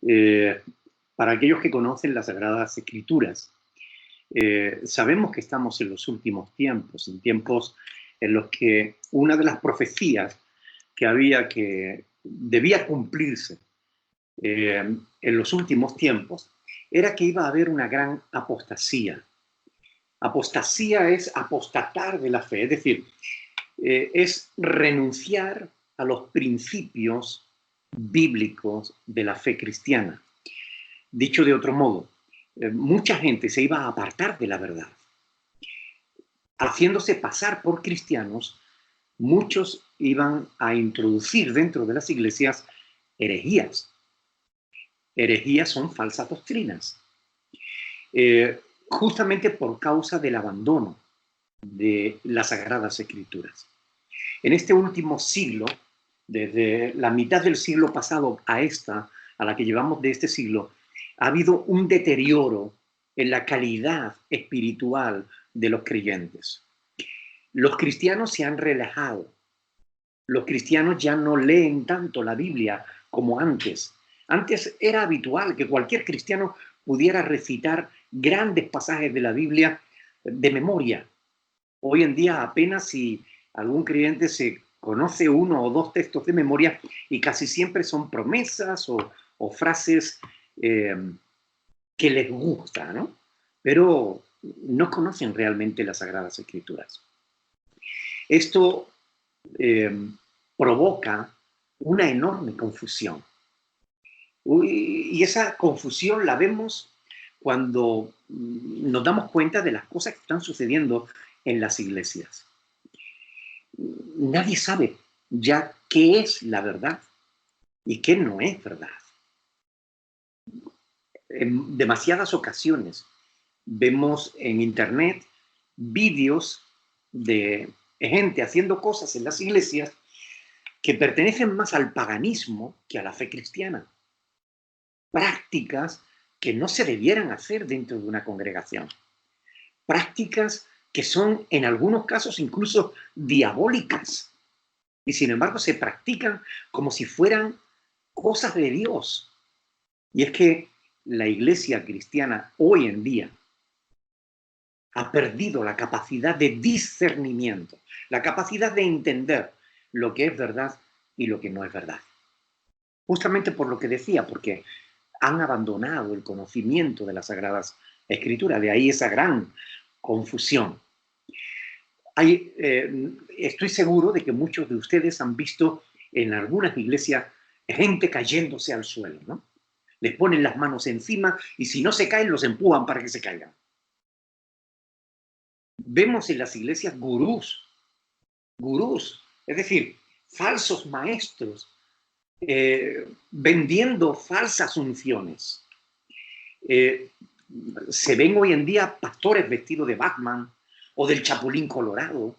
Eh, para aquellos que conocen las Sagradas Escrituras, sabemos que estamos en los últimos tiempos, en tiempos en los que una de las profecías que debía cumplirse en los últimos tiempos era que iba a haber una gran apostasía. Apostasía es apostatar de la fe, es decir, es renunciar a los principios bíblicos de la fe cristiana. Dicho de otro modo, mucha gente se iba a apartar de la verdad. Haciéndose pasar por cristianos, muchos iban a introducir dentro de las iglesias herejías. Herejías son falsas doctrinas, justamente por causa del abandono de las Sagradas Escrituras. En este último siglo, desde la mitad del siglo pasado a la que llevamos de este siglo, ha habido un deterioro en la calidad espiritual de los creyentes. Los cristianos se han relajado. Los cristianos ya no leen tanto la Biblia como antes. Antes era habitual que cualquier cristiano pudiera recitar grandes pasajes de la Biblia de memoria. Hoy en día apenas si algún creyente se conoce uno o dos textos de memoria y casi siempre son promesas o frases que les gusta, ¿no? Pero no conocen realmente las Sagradas Escrituras. Esto provoca una enorme confusión. Y esa confusión la vemos cuando nos damos cuenta de las cosas que están sucediendo en las iglesias. Nadie sabe ya qué es la verdad y qué no es verdad. En demasiadas ocasiones vemos en internet vídeos de gente haciendo cosas en las iglesias que pertenecen más al paganismo que a la fe cristiana. Prácticas que no se debieran hacer dentro de una congregación. Prácticas que son en algunos casos incluso diabólicas. Y sin embargo se practican como si fueran cosas de Dios. Y es que la iglesia cristiana hoy en día ha perdido la capacidad de discernimiento, la capacidad de entender lo que es verdad y lo que no es verdad. Justamente por lo que decía, porque han abandonado el conocimiento de las Sagradas Escrituras, de ahí esa gran confusión. Estoy seguro de que muchos de ustedes han visto en algunas iglesias gente cayéndose al suelo, ¿no? Les ponen las manos encima y si no se caen, los empujan para que se caigan. Vemos en las iglesias gurús, es decir, falsos maestros, vendiendo falsas unciones. Se ven hoy en día pastores vestidos de Batman o del Chapulín Colorado,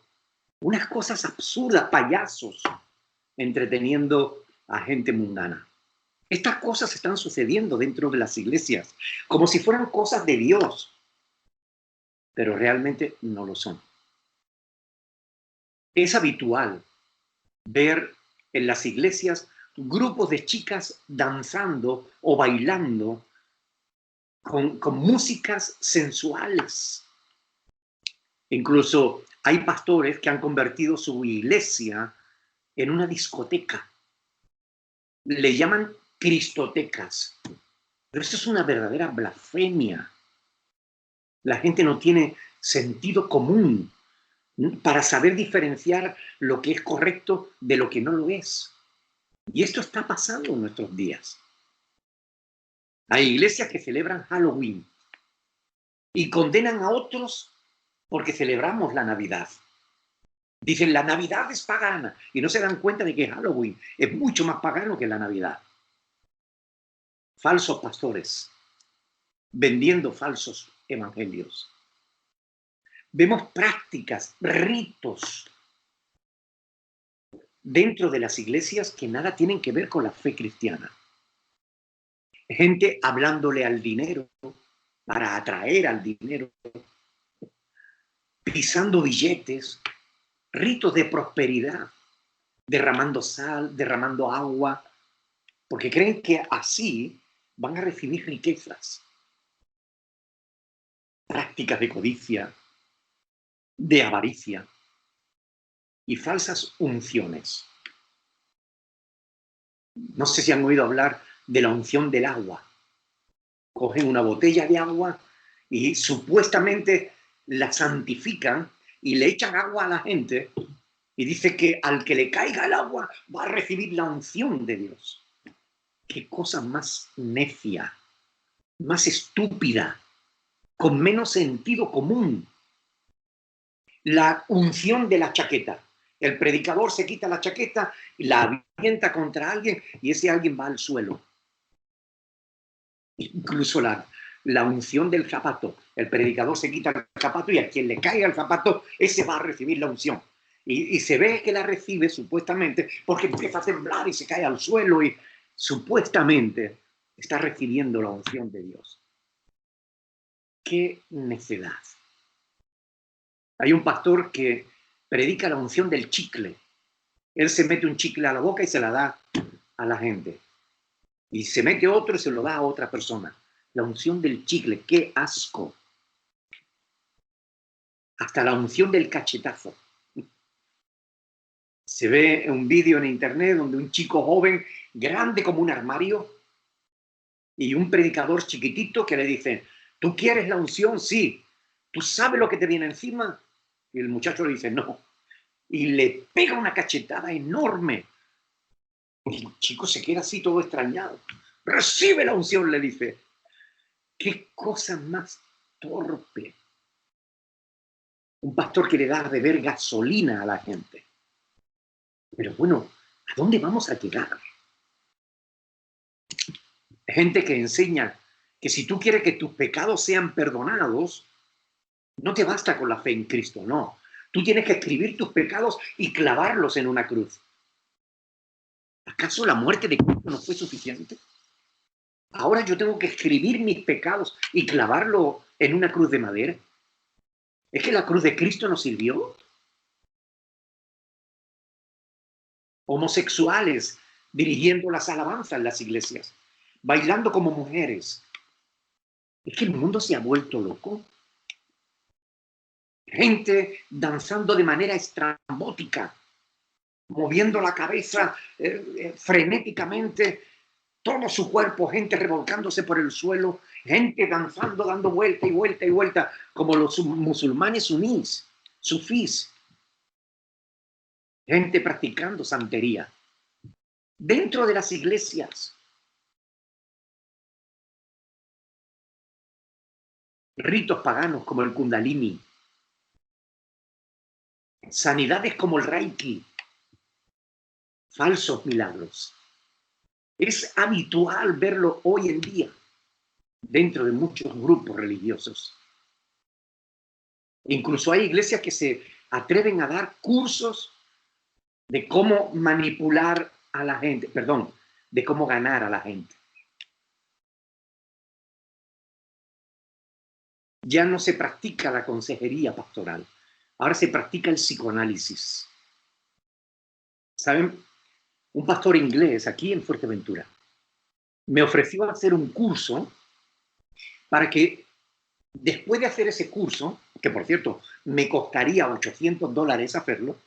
unas cosas absurdas, payasos, entreteniendo a gente mundana. Estas cosas están sucediendo dentro de las iglesias, como si fueran cosas de Dios, pero realmente no lo son. Es habitual ver en las iglesias grupos de chicas danzando o bailando con músicas sensuales. Incluso hay pastores que han convertido su iglesia en una discoteca. Le llaman cristotecas. Pero eso es una verdadera blasfemia. La gente no tiene sentido común para saber diferenciar lo que es correcto de lo que no lo es. Y esto está pasando en nuestros días. Hay iglesias que celebran Halloween y condenan a otros porque celebramos la Navidad. Dicen, la Navidad es pagana y no se dan cuenta de que Halloween es mucho más pagano que la Navidad. Falsos pastores vendiendo falsos evangelios. Vemos prácticas, ritos dentro de las iglesias que nada tienen que ver con la fe cristiana. Gente hablándole al dinero para atraer al dinero, pisando billetes, ritos de prosperidad, derramando sal, derramando agua, porque creen que así van a recibir riquezas, prácticas de codicia, de avaricia y falsas unciones. No sé si han oído hablar de la unción del agua. Cogen una botella de agua y supuestamente la santifican y le echan agua a la gente y dice que al que le caiga el agua va a recibir la unción de Dios. Qué cosa más necia, más estúpida, con menos sentido común. La unción de la chaqueta. El predicador se quita la chaqueta, la avienta contra alguien y ese alguien va al suelo. Incluso la unción del zapato. El predicador se quita el zapato y a quien le caiga el zapato, ese va a recibir la unción. Y se ve que la recibe supuestamente porque empieza a temblar y se cae al suelo y supuestamente está recibiendo la unción de Dios. ¡Qué necedad! Hay un pastor que predica la unción del chicle. Él se mete un chicle a la boca y se la da a la gente. Y se mete otro y se lo da a otra persona. La unción del chicle, qué asco. Hasta la unción del cachetazo. Se ve un vídeo en internet donde un chico joven, grande como un armario, y un predicador chiquitito que le dice, ¿tú quieres la unción? Sí. ¿Tú sabes lo que te viene encima? Y el muchacho le dice, no. Y le pega una cachetada enorme. Y el chico se queda así todo extrañado. Recibe la unción, le dice. Qué cosa más torpe. Un pastor que le da a beber gasolina a la gente. Pero bueno, ¿a dónde vamos a llegar? Gente que enseña que si tú quieres que tus pecados sean perdonados, no te basta con la fe en Cristo, no. Tú tienes que escribir tus pecados y clavarlos en una cruz. ¿Acaso la muerte de Cristo no fue suficiente? Ahora yo tengo que escribir mis pecados y clavarlo en una cruz de madera. ¿Es que la cruz de Cristo nos sirvió? Homosexuales dirigiendo las alabanzas en las iglesias, bailando como mujeres. Es que el mundo se ha vuelto loco. Gente danzando de manera estrambótica, moviendo la cabeza frenéticamente, todo su cuerpo, gente revolcándose por el suelo, gente danzando, dando vuelta y vuelta y vuelta, como los musulmanes sunís, sufís. Gente practicando santería. Dentro de las iglesias. Ritos paganos como el Kundalini. Sanidades como el Reiki. Falsos milagros. Es habitual verlo hoy en día dentro de muchos grupos religiosos. Incluso hay iglesias que se atreven a dar cursos de cómo manipular a la gente, perdón, de cómo ganar a la gente. Ya no se practica la consejería pastoral, ahora se practica el psicoanálisis. ¿Saben? Un pastor inglés aquí en Fuerteventura me ofreció hacer un curso para que después de hacer ese curso, que por cierto me costaría $800 hacerlo,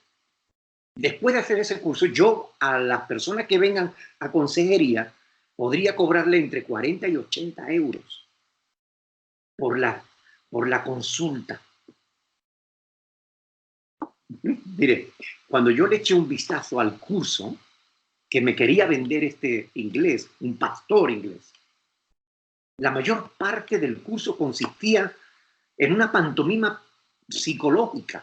después de hacer ese curso, yo a las personas que vengan a consejería podría cobrarle entre 40 y 80 euros por la consulta. Mire, cuando yo le eché un vistazo al curso que me quería vender este inglés, un pastor inglés, la mayor parte del curso consistía en una pantomima psicológica,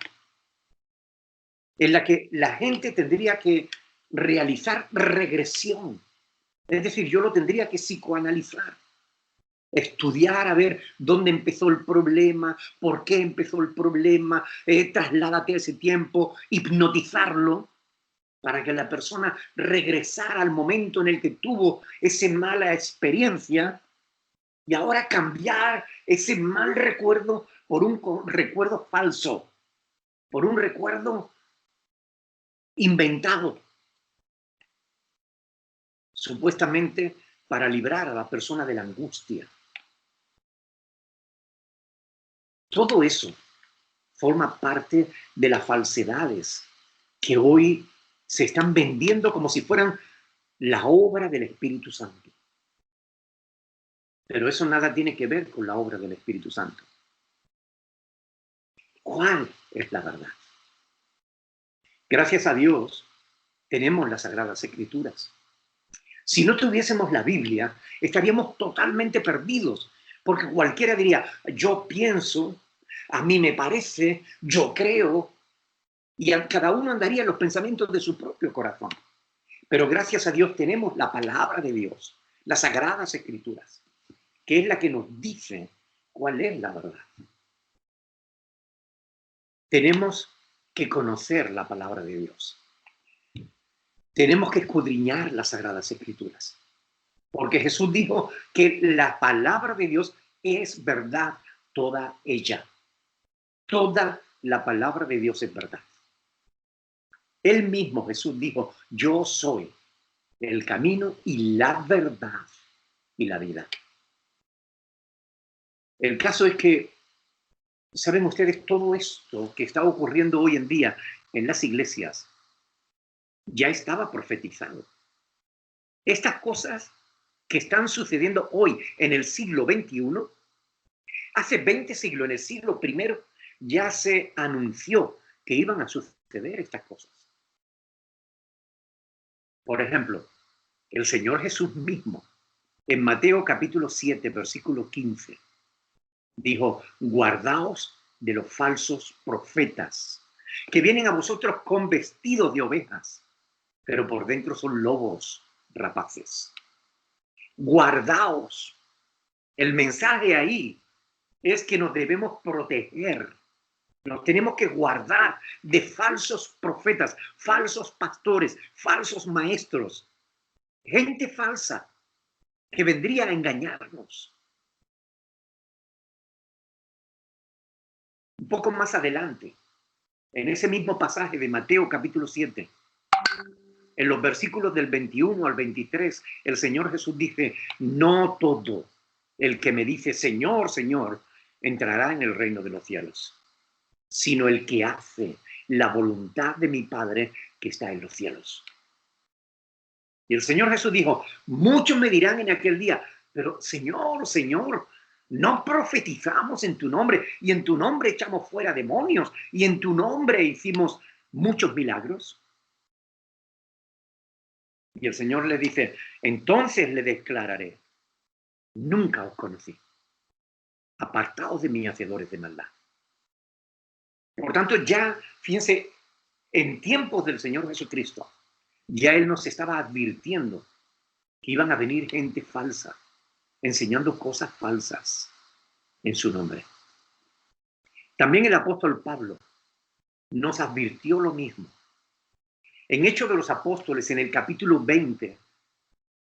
en la que la gente tendría que realizar regresión. Es decir, yo lo tendría que psicoanalizar, estudiar a ver dónde empezó el problema, por qué empezó el problema, trasládate a ese tiempo, hipnotizarlo para que la persona regresara al momento en el que tuvo esa mala experiencia y ahora cambiar ese mal recuerdo por un recuerdo falso, por un recuerdo inventado, supuestamente para librar a la persona de la angustia. Todo eso forma parte de las falsedades que hoy se están vendiendo como si fueran la obra del Espíritu Santo. Pero eso nada tiene que ver con la obra del Espíritu Santo. ¿Cuál es la verdad? Gracias a Dios tenemos las Sagradas Escrituras. Si no tuviésemos la Biblia, estaríamos totalmente perdidos, porque cualquiera diría, yo pienso, a mí me parece, yo creo, y cada uno andaría en los pensamientos de su propio corazón. Pero gracias a Dios tenemos la palabra de Dios, las Sagradas Escrituras, que es la que nos dice cuál es la verdad. Tenemos que conocer la palabra de Dios. Tenemos que escudriñar las Sagradas Escrituras. Porque Jesús dijo que la palabra de Dios es verdad, toda ella. Toda la palabra de Dios es verdad. Él mismo, Jesús, dijo, yo soy el camino y la verdad y la vida. El caso es que, ¿saben ustedes todo esto que está ocurriendo hoy en día en las iglesias? Ya estaba profetizado. Estas cosas que están sucediendo hoy en el siglo XXI, hace 20 siglos, en el siglo I, ya se anunció que iban a suceder estas cosas. Por ejemplo, el Señor Jesús mismo, en Mateo capítulo 7, versículo 15, dijo, guardaos de los falsos profetas, que vienen a vosotros con vestidos de ovejas, pero por dentro son lobos rapaces. Guardaos. El mensaje ahí es que nos debemos proteger. Nos tenemos que guardar de falsos profetas, falsos pastores, falsos maestros, gente falsa que vendría a engañarnos. Un poco más adelante, en ese mismo pasaje de Mateo capítulo 7, en los versículos del 21 al 23, el Señor Jesús dice, no todo el que me dice Señor, Señor, entrará en el reino de los cielos, sino el que hace la voluntad de mi Padre que está en los cielos. Y el Señor Jesús dijo, muchos me dirán en aquel día, pero Señor, Señor, no profetizamos en tu nombre, y en tu nombre echamos fuera demonios, y en tu nombre hicimos muchos milagros. Y el Señor le dice, entonces le declararé, nunca os conocí. Apartaos de mí, hacedores de maldad. Por tanto, ya, fíjense, en tiempos del Señor Jesucristo, ya Él nos estaba advirtiendo que iban a venir gente falsa, enseñando cosas falsas en su nombre. También el apóstol Pablo nos advirtió lo mismo. En Hechos de los Apóstoles, en el capítulo 20,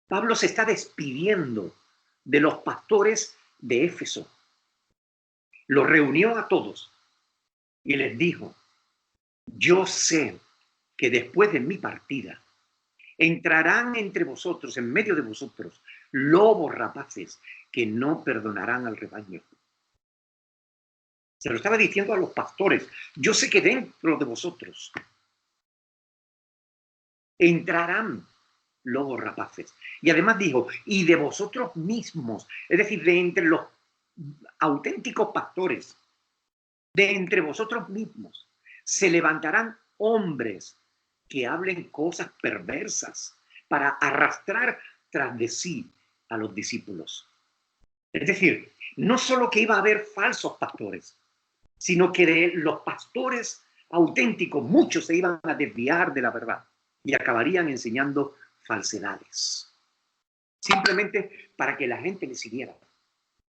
Pablo se está despidiendo de los pastores de Éfeso. Los reunió a todos y les dijo, yo sé que después de mi partida entrarán entre vosotros, en medio de vosotros, lobos rapaces que no perdonarán al rebaño. Se lo estaba diciendo a los pastores. Yo sé que dentro de vosotros entrarán lobos rapaces. Y además dijo, y de vosotros mismos, es decir, de entre los auténticos pastores, de entre vosotros mismos, se levantarán hombres que hablen cosas perversas para arrastrar tras de sí a los discípulos. Es decir, no solo que iba a haber falsos pastores, sino que de los pastores auténticos, muchos se iban a desviar de la verdad y acabarían enseñando falsedades. Simplemente para que la gente les siguiera.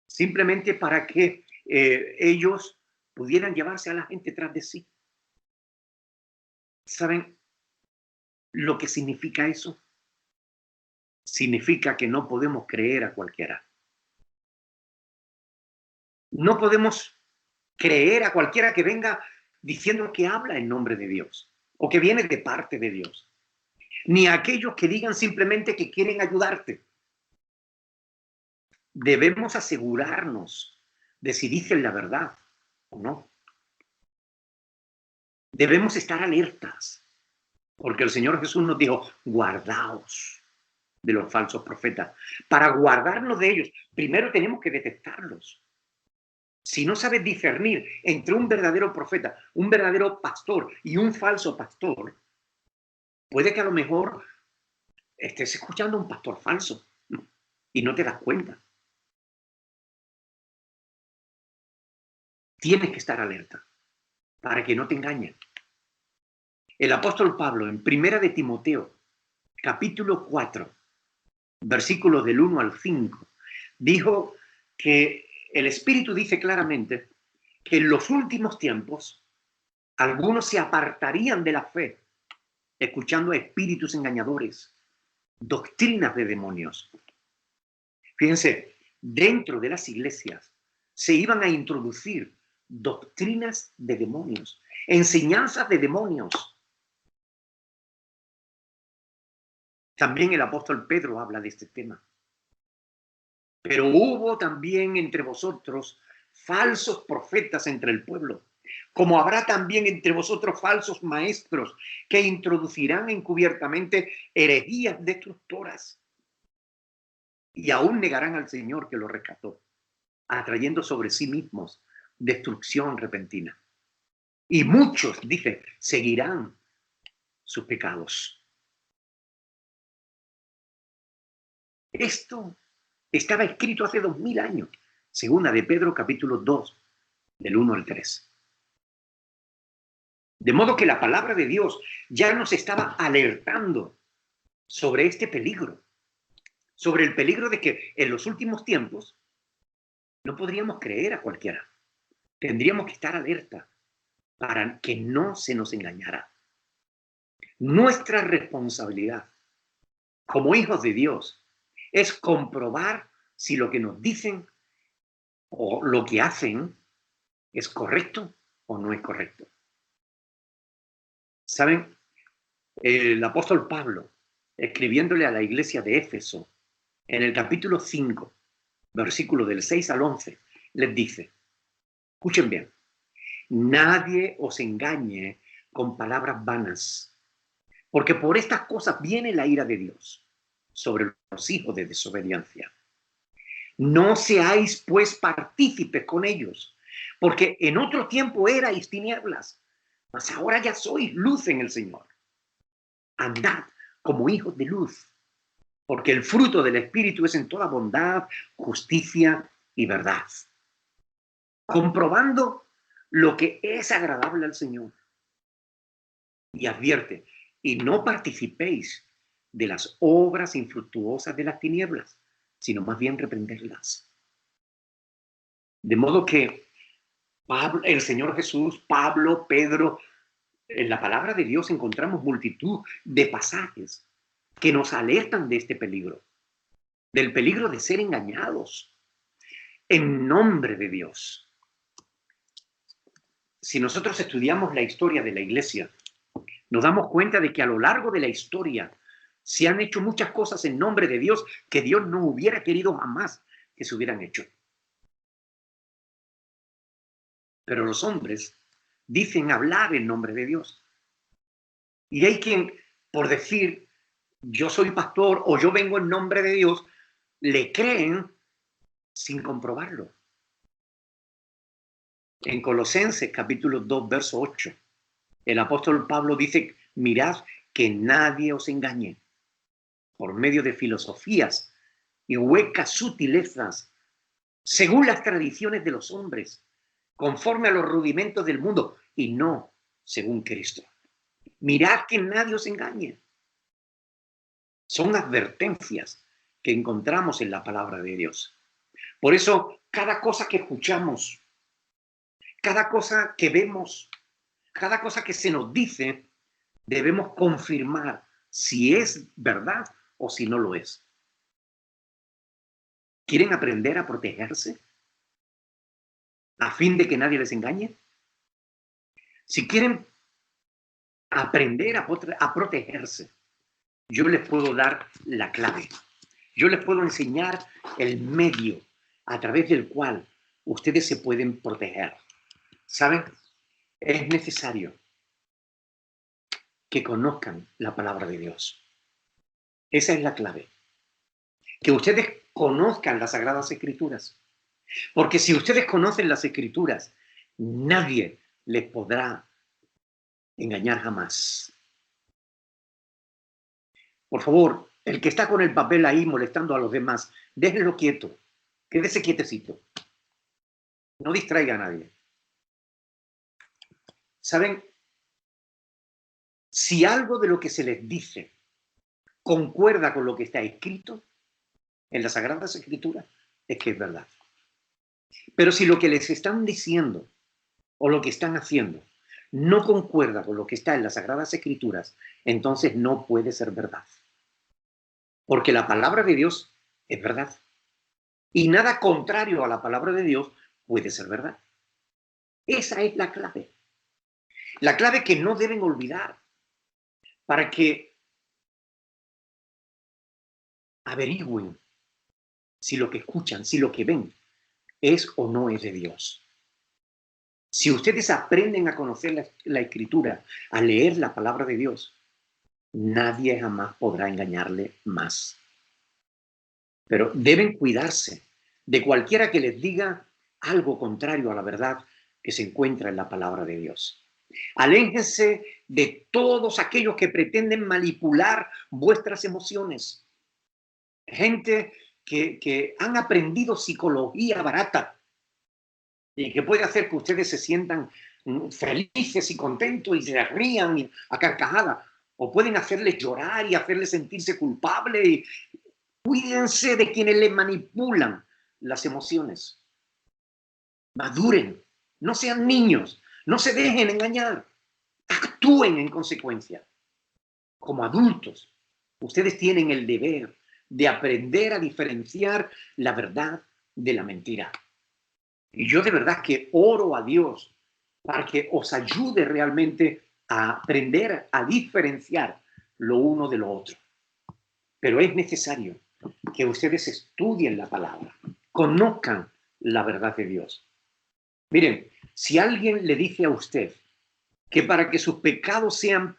Simplemente para que ellos pudieran llevarse a la gente tras de sí. ¿Saben lo que significa eso? Significa que no podemos creer a cualquiera. No podemos creer a cualquiera que venga diciendo que habla en nombre de Dios o que viene de parte de Dios. Ni a aquellos que digan simplemente que quieren ayudarte. debemos asegurarnos de si dicen la verdad o no. Debemos estar alertas, porque el Señor Jesús nos dijo, guardaos de los falsos profetas. Para guardarnos de ellos, primero tenemos que detectarlos. Si no sabes discernir entre un verdadero profeta, un verdadero pastor y un falso pastor, puede que a lo mejor estés escuchando a un pastor falso y no te das cuenta. Tienes que estar alerta para que no te engañen. El apóstol Pablo, en Primera de Timoteo, capítulo 4, versículos del 1 al 5, dijo que el Espíritu dice claramente que en los últimos tiempos algunos se apartarían de la fe, escuchando a espíritus engañadores, doctrinas de demonios. Fíjense, dentro de las iglesias se iban a introducir doctrinas de demonios, enseñanzas de demonios. También el apóstol Pedro habla de este tema. Pero hubo también entre vosotros falsos profetas entre el pueblo, como habrá también entre vosotros falsos maestros que introducirán encubiertamente herejías destructoras y aún negarán al Señor que lo rescató, atrayendo sobre sí mismos destrucción repentina. Y muchos, dice, seguirán sus pecados. Esto estaba escrito hace 2000 años, segunda de Pedro capítulo 2, del 1 al 3. De modo que la palabra de Dios ya nos estaba alertando sobre este peligro, sobre el peligro de que en los últimos tiempos no podríamos creer a cualquiera. Tendríamos que estar alerta para que no se nos engañara. Nuestra responsabilidad como hijos de Dios es comprobar si lo que nos dicen o lo que hacen es correcto o no es correcto. ¿Saben? El apóstol Pablo, escribiéndole a la iglesia de Éfeso, en el capítulo 5, versículo del 6 al 11, les dice, escuchen bien, nadie os engañe con palabras vanas, porque por estas cosas viene la ira de Dios sobre los hijos de desobediencia. No seáis pues partícipes con ellos, porque en otro tiempo erais tinieblas, mas ahora ya sois luz en el Señor. Andad como hijos de luz, porque el fruto del Espíritu es en toda bondad, justicia y verdad, comprobando lo que es agradable al Señor. Y advierte, y no participéis de las obras infructuosas de las tinieblas, sino más bien reprenderlas. De modo que Pablo, el Señor Jesús, Pablo, Pedro, en la palabra de Dios encontramos multitud de pasajes que nos alertan de este peligro, del peligro de ser engañados en nombre de Dios. Si nosotros estudiamos la historia de la iglesia, nos damos cuenta de que a lo largo de la historia se han hecho muchas cosas en nombre de Dios que Dios no hubiera querido jamás que se hubieran hecho. Pero los hombres dicen hablar en nombre de Dios. Y hay quien, por decir, yo soy pastor o yo vengo en nombre de Dios, le creen sin comprobarlo. En Colosenses capítulo 2, verso 8, el apóstol Pablo dice, mirad que nadie os engañe por medio de filosofías y huecas sutilezas, según las tradiciones de los hombres, conforme a los rudimentos del mundo, y no según Cristo. Mirad que nadie os engañe. Son advertencias que encontramos en la palabra de Dios. Por eso, cada cosa que escuchamos, cada cosa que vemos, cada cosa que se nos dice, debemos confirmar si es verdad o si no lo es. ¿Quieren aprender a protegerse a fin de que nadie les engañe? Si quieren aprender a protegerse, yo les puedo dar la clave. Yo les puedo enseñar el medio a través del cual ustedes se pueden proteger. ¿Saben? Es necesario que conozcan la palabra de Dios. Esa es la clave. Que ustedes conozcan las Sagradas Escrituras. Porque si ustedes conocen las Escrituras, nadie les podrá engañar jamás. Por favor, el que está con el papel ahí molestando a los demás, déjenlo quieto. Quédese quietecito. No distraiga a nadie. ¿Saben? Si algo de lo que se les dice concuerda con lo que está escrito en las Sagradas Escrituras, es que es verdad. Pero si lo que les están diciendo o lo que están haciendo no concuerda con lo que está en las Sagradas Escrituras, entonces no puede ser verdad. Porque la palabra de Dios es verdad. Y nada contrario a la palabra de Dios puede ser verdad. Esa es la clave. La clave que no deben olvidar para que averigüen si lo que escuchan, si lo que ven es o no es de Dios. Si ustedes aprenden a conocer la Escritura, a leer la palabra de Dios, nadie jamás podrá engañarle más. Pero deben cuidarse de cualquiera que les diga algo contrario a la verdad que se encuentra en la palabra de Dios. Aléjense de todos aquellos que pretenden manipular vuestras emociones. Gente que han aprendido psicología barata y que puede hacer que ustedes se sientan felices y contentos y se rían a carcajadas, o pueden hacerles llorar y hacerles sentirse culpables. Y cuídense de quienes les manipulan las emociones. Maduren, no sean niños, no se dejen engañar, actúen en consecuencia. Como adultos, ustedes tienen el deber de aprender a diferenciar la verdad de la mentira. Y yo de verdad que oro a Dios para que os ayude realmente a aprender a diferenciar lo uno de lo otro. Pero es necesario que ustedes estudien la palabra, conozcan la verdad de Dios. Miren, si alguien le dice a usted que para que sus pecados sean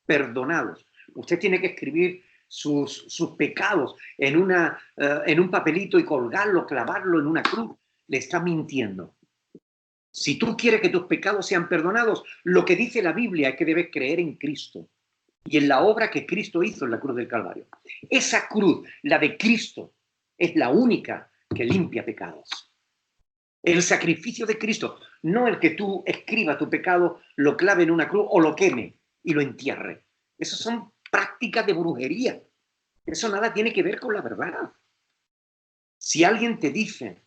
perdonados, usted tiene que escribir sus pecados en un papelito y colgarlo, clavarlo en una cruz, le está mintiendo. Si tú quieres que tus pecados sean perdonados, lo que dice la Biblia es que debes creer en Cristo y en la obra que Cristo hizo en la cruz del Calvario. Esa cruz, la de Cristo, es la única que limpia pecados. El sacrificio de Cristo, no el que tú escribas tu pecado, lo clave en una cruz o lo queme y lo entierre. Esas son prácticas de brujería. Eso nada tiene que ver con la verdad. Si alguien te dice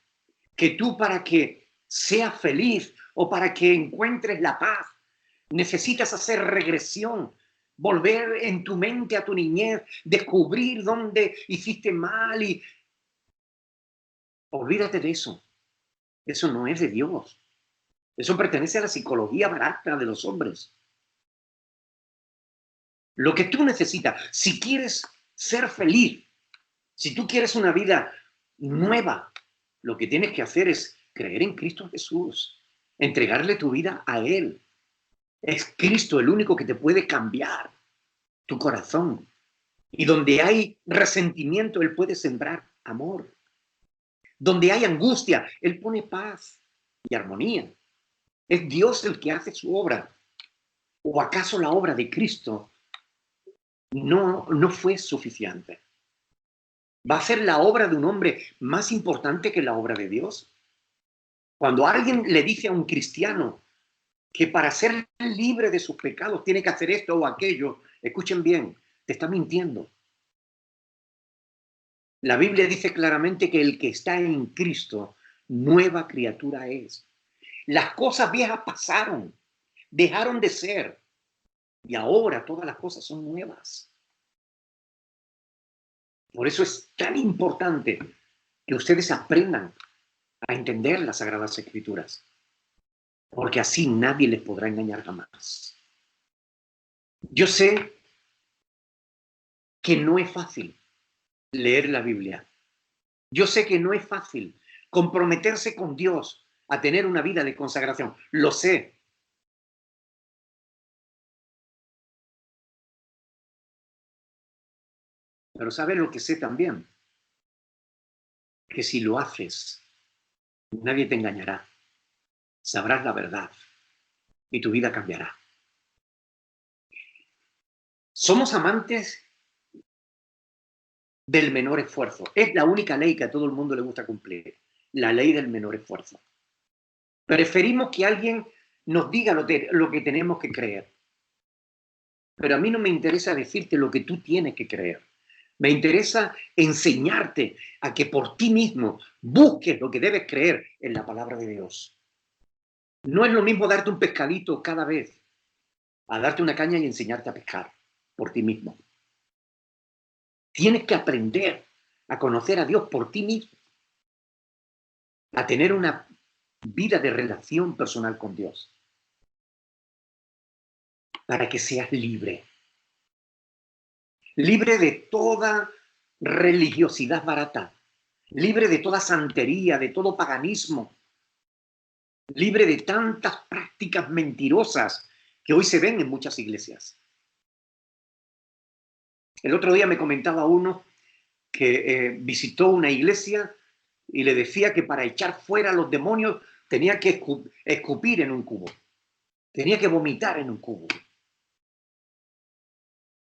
que tú para que seas feliz o para que encuentres la paz, necesitas hacer regresión, volver en tu mente a tu niñez, descubrir dónde hiciste mal y olvídate de eso. Eso no es de Dios. Eso pertenece a la psicología barata de los hombres. Lo que tú necesitas, si quieres ser feliz, si tú quieres una vida nueva, lo que tienes que hacer es creer en Cristo Jesús, entregarle tu vida a Él. Es Cristo el único que te puede cambiar tu corazón. Y donde hay resentimiento, Él puede sembrar amor. Donde hay angustia, Él pone paz y armonía. Es Dios el que hace su obra. ¿O acaso la obra de Cristo no fue suficiente? ¿Va a ser la obra de un hombre más importante que la obra de Dios? Cuando alguien le dice a un cristiano que para ser libre de sus pecados tiene que hacer esto o aquello, escuchen bien, te está mintiendo. La Biblia dice claramente que el que está en Cristo, nueva criatura es. Las cosas viejas pasaron, dejaron de ser, y ahora todas las cosas son nuevas. Por eso es tan importante que ustedes aprendan a entender las Sagradas Escrituras, porque así nadie les podrá engañar jamás. Yo sé que no es fácil, leer la Biblia. Yo sé que no es fácil comprometerse con Dios a tener una vida de consagración. Lo sé. Pero ¿sabes lo que sé también? Que si lo haces, nadie te engañará. Sabrás la verdad y tu vida cambiará. Somos amantes del menor esfuerzo. Es la única ley que a todo el mundo le gusta cumplir. La ley del menor esfuerzo. Preferimos que alguien nos diga lo que tenemos que creer. Pero a mí no me interesa decirte lo que tú tienes que creer. Me interesa enseñarte a que por ti mismo busques lo que debes creer en la palabra de Dios. No es lo mismo darte un pescadito cada vez a darte una caña y enseñarte a pescar por ti mismo. Tienes que aprender a conocer a Dios por ti mismo, a tener una vida de relación personal con Dios, para que seas libre. Libre de toda religiosidad barata, libre de toda santería, de todo paganismo, libre de tantas prácticas mentirosas que hoy se ven en muchas iglesias. El otro día me comentaba uno que visitó una iglesia y le decía que para echar fuera a los demonios tenía que escupir en un cubo, tenía que vomitar en un cubo.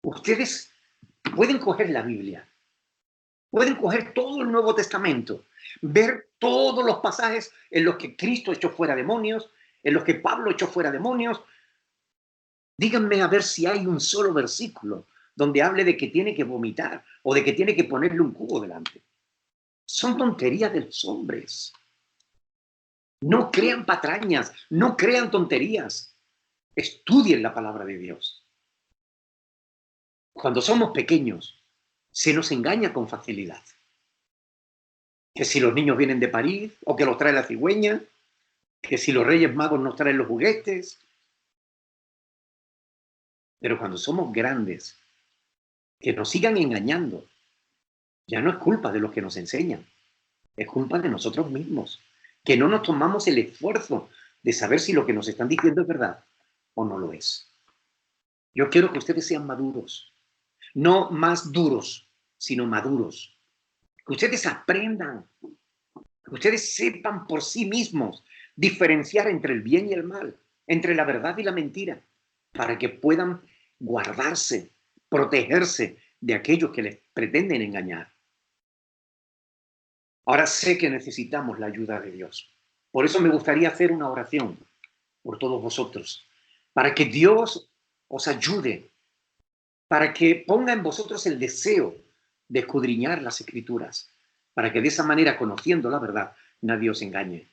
Ustedes pueden coger la Biblia, pueden coger todo el Nuevo Testamento, ver todos los pasajes en los que Cristo echó fuera demonios, en los que Pablo echó fuera demonios. Díganme a ver si hay un solo versículo donde hable de que tiene que vomitar o de que tiene que ponerle un cubo delante. Son tonterías de los hombres. No crean patrañas, no crean tonterías. Estudien la palabra de Dios. Cuando somos pequeños, se nos engaña con facilidad. Que si los niños vienen de París, o que los trae la cigüeña, que si los Reyes Magos nos traen los juguetes. Pero cuando somos grandes, que nos sigan engañando, ya no es culpa de los que nos enseñan, es culpa de nosotros mismos, que no nos tomamos el esfuerzo de saber si lo que nos están diciendo es verdad o no lo es. Yo quiero que ustedes sean maduros, no más duros, sino maduros. Que ustedes aprendan, que ustedes sepan por sí mismos diferenciar entre el bien y el mal, entre la verdad y la mentira, para que puedan guardarse, protegerse de aquellos que les pretenden engañar. Ahora sé que necesitamos la ayuda de Dios. Por eso me gustaría hacer una oración por todos vosotros, para que Dios os ayude, para que ponga en vosotros el deseo de escudriñar las Escrituras, para que de esa manera, conociendo la verdad, nadie os engañe.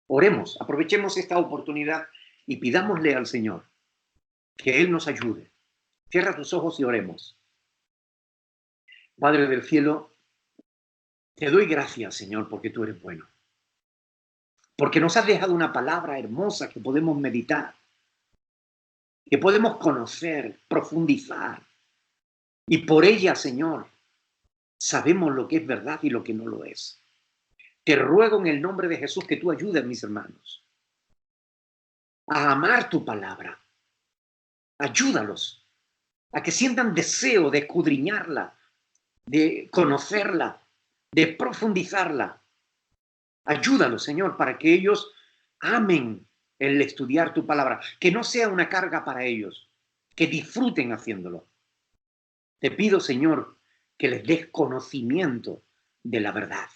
Oremos, aprovechemos esta oportunidad y pidámosle al Señor que Él nos ayude. Cierra tus ojos y oremos. Padre del cielo, te doy gracias, Señor, porque tú eres bueno. Porque nos has dejado una palabra hermosa que podemos meditar, que podemos conocer, profundizar. Y por ella, Señor, sabemos lo que es verdad y lo que no lo es. Te ruego en el nombre de Jesús que tú ayudes a mis hermanos a amar tu palabra. Ayúdalos a que sientan deseo de escudriñarla, de conocerla, de profundizarla. Ayúdalos, Señor, para que ellos amen el estudiar tu palabra, que no sea una carga para ellos, que disfruten haciéndolo. Te pido, Señor, que les des conocimiento de la verdad,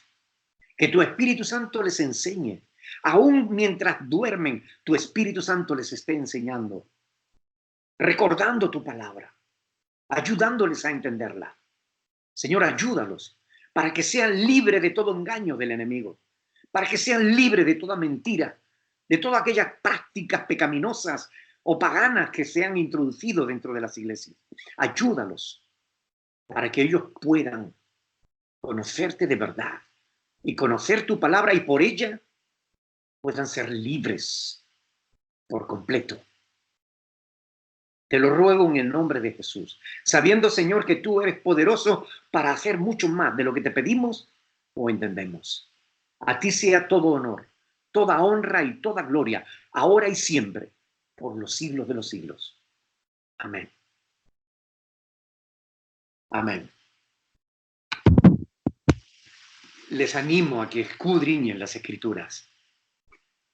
que tu Espíritu Santo les enseñe. Aún mientras duermen, tu Espíritu Santo les esté enseñando, recordando tu palabra, ayudándoles a entenderla. Señor, ayúdalos para que sean libres de todo engaño del enemigo, para que sean libres de toda mentira, de todas aquellas prácticas pecaminosas o paganas que se han introducido dentro de las iglesias. Ayúdalos para que ellos puedan conocerte de verdad y conocer tu palabra y por ella puedan ser libres por completo. Te lo ruego en el nombre de Jesús, sabiendo, Señor, que tú eres poderoso para hacer mucho más de lo que te pedimos o entendemos. A ti sea todo honor, toda honra y toda gloria, ahora y siempre, por los siglos de los siglos. Amén. Amén. Les animo a que escudriñen las Escrituras,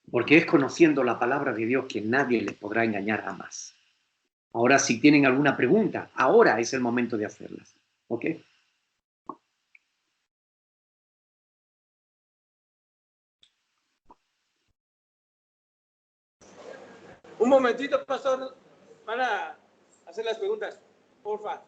porque es conociendo la palabra de Dios que nadie les podrá engañar jamás. Ahora, si tienen alguna pregunta, ahora es el momento de hacerlas. ¿Ok? Un momentito, pastor. Van a hacer las preguntas. Porfa.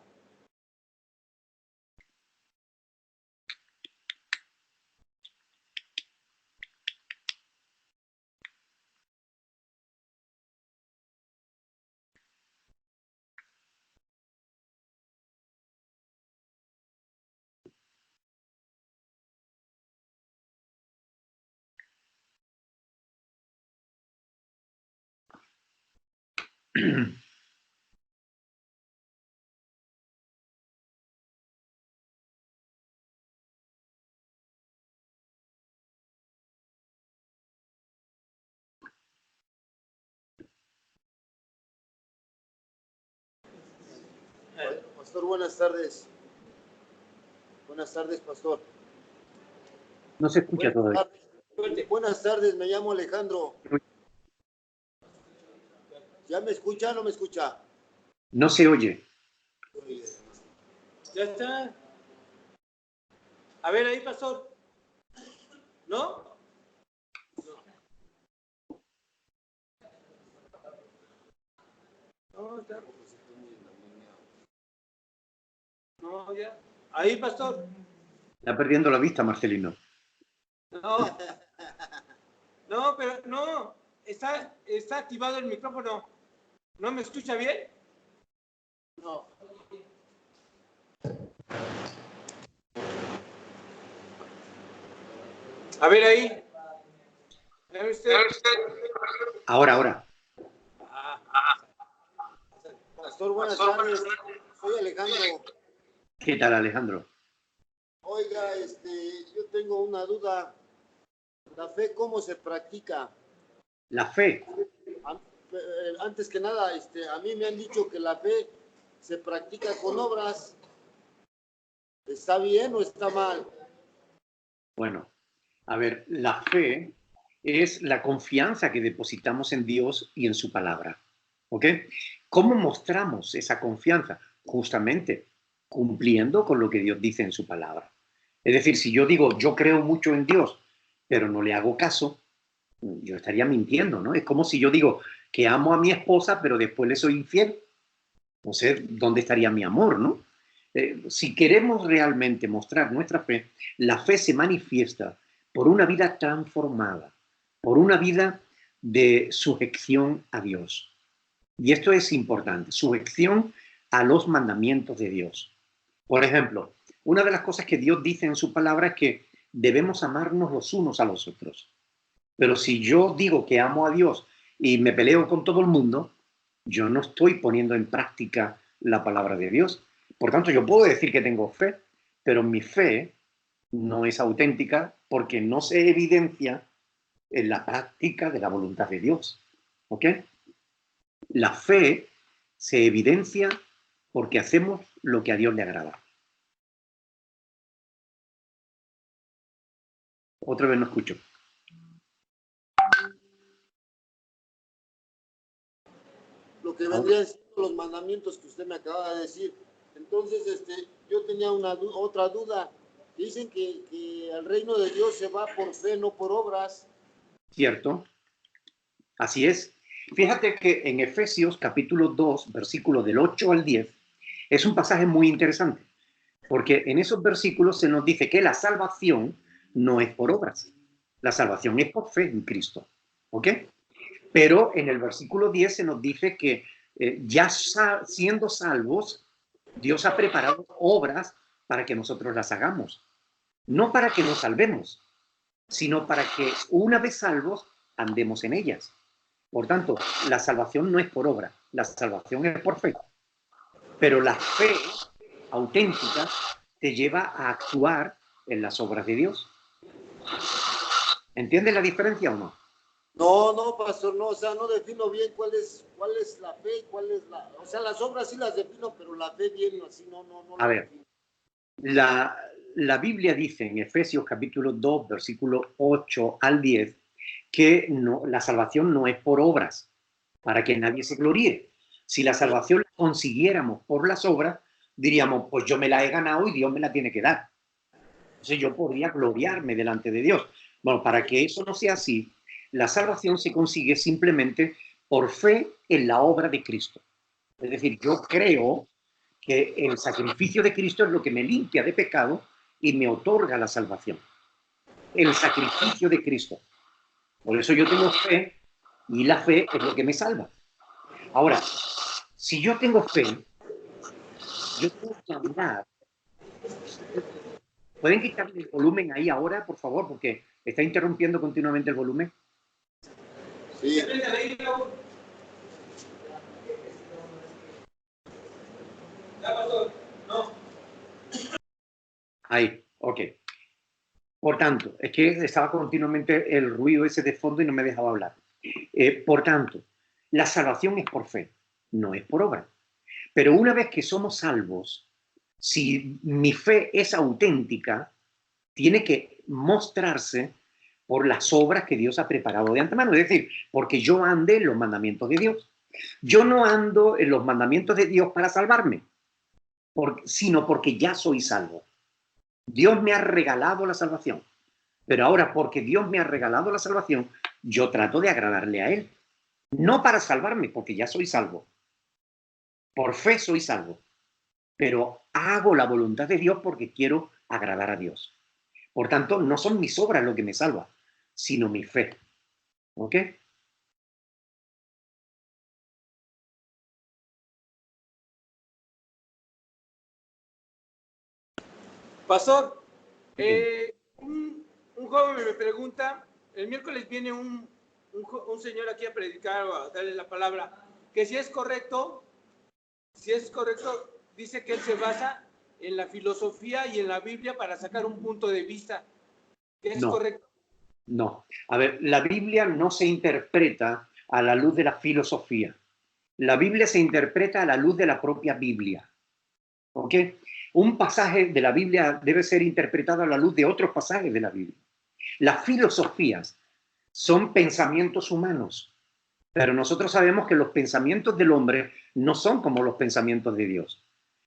Pastor, buenas tardes. Buenas tardes, pastor. No se escucha todavía. Buenas tardes, me llamo Alejandro. ¿Ya me escucha o no me escucha? No se oye. Ya está. A ver ahí, pastor. ¿No? No, está. No, ya. Ahí, pastor. Está perdiendo la vista, Marcelino. No. No, pero no. Está activado el micrófono. ¿No me escucha bien? No. A ver ahí. ¿Ve usted? Ahora. Pastor, buenas tardes. Soy Alejandro. ¿Qué tal, Alejandro? Oiga, yo tengo una duda. ¿La fe cómo se practica? La fe. Antes que nada, a mí me han dicho que la fe se practica con obras. ¿Está bien o está mal? Bueno, a ver, la fe es la confianza que depositamos en Dios y en su palabra. ¿Ok? ¿Cómo mostramos esa confianza? Justamente cumpliendo con lo que Dios dice en su palabra. Es decir, si yo digo, yo creo mucho en Dios, pero no le hago caso, yo estaría mintiendo, ¿no? Es como si yo digo que amo a mi esposa, pero después le soy infiel. No sé dónde estaría mi amor, ¿no? Si queremos realmente mostrar nuestra fe, la fe se manifiesta por una vida transformada, por una vida de sujeción a Dios. Y esto es importante, sujeción a los mandamientos de Dios. Por ejemplo, una de las cosas que Dios dice en su palabra es que debemos amarnos los unos a los otros. Pero si yo digo que amo a Dios y me peleo con todo el mundo, yo no estoy poniendo en práctica la palabra de Dios. Por tanto, yo puedo decir que tengo fe, pero mi fe no es auténtica porque no se evidencia en la práctica de la voluntad de Dios. ¿Ok? La fe se evidencia porque hacemos lo que a Dios le agrada. Otra vez no escucho. Lo que vendrían siendo los mandamientos que usted me acaba de decir. Entonces, yo tenía otra duda. Dicen que el reino de Dios se va por fe, no por obras. ¿Cierto? Así es. Fíjate que en Efesios capítulo 2, versículos del 8 al 10, es un pasaje muy interesante, porque en esos versículos se nos dice que la salvación no es por obras, la salvación es por fe en Cristo. ¿Ok? Pero en el versículo 10 se nos dice que siendo salvos, Dios ha preparado obras para que nosotros las hagamos. No para que nos salvemos, sino para que una vez salvos andemos en ellas. Por tanto, la salvación no es por obra, la salvación es por fe. Pero la fe auténtica te lleva a actuar en las obras de Dios. ¿Entiendes la diferencia o no? No, no, pastor, no, o sea, no defino bien cuál es la fe y cuál es la... O sea, las obras sí las defino, pero la fe bien así, no A ver, defino. la Biblia dice en Efesios capítulo 2, versículo 8 al 10, que no, la salvación no es por obras, para que nadie se gloríe. Si la salvación la consiguiéramos por las obras, diríamos, pues yo me la he ganado y Dios me la tiene que dar. Entonces yo podría gloriarme delante de Dios. Bueno, para que eso no sea así, la salvación se consigue simplemente por fe en la obra de Cristo. Es decir, yo creo que el sacrificio de Cristo es lo que me limpia de pecado y me otorga la salvación. El sacrificio de Cristo. Por eso yo tengo fe y la fe es lo que me salva. Ahora, si yo tengo fe, yo tengo que hablar. ¿Pueden quitarle el volumen ahí ahora, por favor? Porque está interrumpiendo continuamente el volumen. Sí. Ahí, ok. Por tanto, es que estaba continuamente el ruido ese de fondo y no me dejaba hablar. Por tanto, la salvación es por fe, no es por obra. Pero una vez que somos salvos, si mi fe es auténtica, tiene que mostrarse por las obras que Dios ha preparado de antemano. Es decir, porque yo ande en los mandamientos de Dios. Yo no ando en los mandamientos de Dios para salvarme, sino porque ya soy salvo. Dios me ha regalado la salvación. Pero ahora, porque Dios me ha regalado la salvación, yo trato de agradarle a Él. No para salvarme, porque ya soy salvo. Por fe soy salvo. Pero hago la voluntad de Dios porque quiero agradar a Dios. Por tanto, no son mis obras lo que me salva, sino mi fe. ¿Ok? Pastor, un joven me pregunta, el miércoles viene un señor aquí a predicar o a darle la palabra, que si es correcto, dice que él se basa en la filosofía y en la Biblia para sacar un punto de vista. ¿Que es correcto? No. A ver, la Biblia no se interpreta a la luz de la filosofía. La Biblia se interpreta a la luz de la propia Biblia. ¿Ok? Un pasaje de la Biblia debe ser interpretado a la luz de otros pasajes de la Biblia. Las filosofías son pensamientos humanos, pero nosotros sabemos que los pensamientos del hombre no son como los pensamientos de Dios.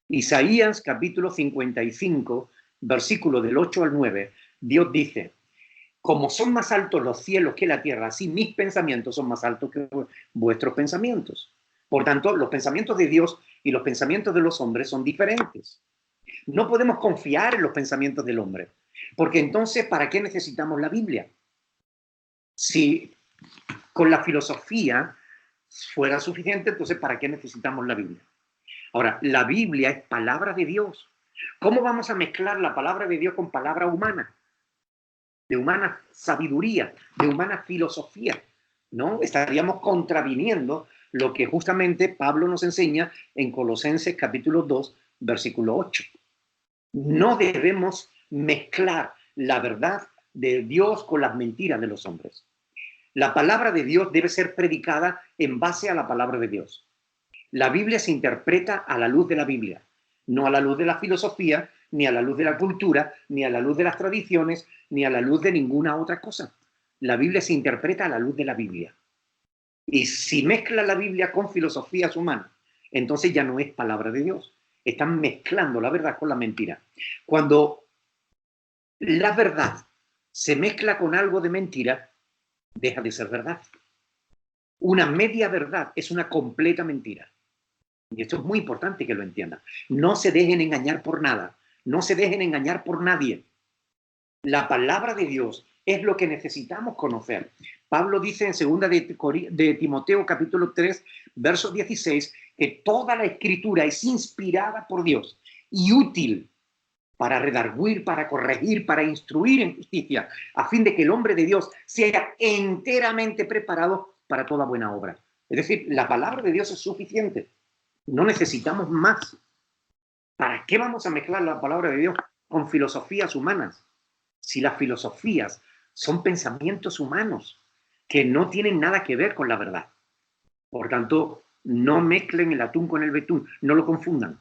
Isaías capítulo 55, versículo del 8 al 9, Dios dice, como son más altos los cielos que la tierra, así mis pensamientos son más altos que vuestros pensamientos. Por tanto, los pensamientos de Dios y los pensamientos de los hombres son diferentes. No podemos confiar en los pensamientos del hombre, porque entonces, ¿para qué necesitamos la Biblia? Si con la filosofía fuera suficiente, entonces ¿para qué necesitamos la Biblia? Ahora, la Biblia es palabra de Dios. ¿Cómo vamos a mezclar la palabra de Dios con palabra humana? De humana sabiduría, de humana filosofía, ¿no? Estaríamos contraviniendo lo que justamente Pablo nos enseña en Colosenses capítulo 2, versículo 8. No debemos mezclar la verdad de Dios con las mentiras de los hombres. La palabra de Dios debe ser predicada en base a la palabra de Dios. La Biblia se interpreta a la luz de la Biblia, no a la luz de la filosofía, ni a la luz de la cultura, ni a la luz de las tradiciones, ni a la luz de ninguna otra cosa. La Biblia se interpreta a la luz de la Biblia. Y si mezcla la Biblia con filosofías humanas, entonces ya no es palabra de Dios. Están mezclando la verdad con la mentira. Cuando la verdad se mezcla con algo de mentira, deja de ser verdad. Una media verdad es una completa mentira. Y esto es muy importante que lo entiendan. No se dejen engañar por nada. No se dejen engañar por nadie. La palabra de Dios es lo que necesitamos conocer. Pablo dice en 2 de Timoteo capítulo 3, verso 16, que toda la escritura es inspirada por Dios y útil para redarguir, para corregir, para instruir en justicia, a fin de que el hombre de Dios sea enteramente preparado para toda buena obra. Es decir, la palabra de Dios es suficiente. No necesitamos más. ¿Para qué vamos a mezclar la palabra de Dios con filosofías humanas? Si las filosofías son pensamientos humanos que no tienen nada que ver con la verdad. Por tanto, no mezclen el atún con el betún, no lo confundan.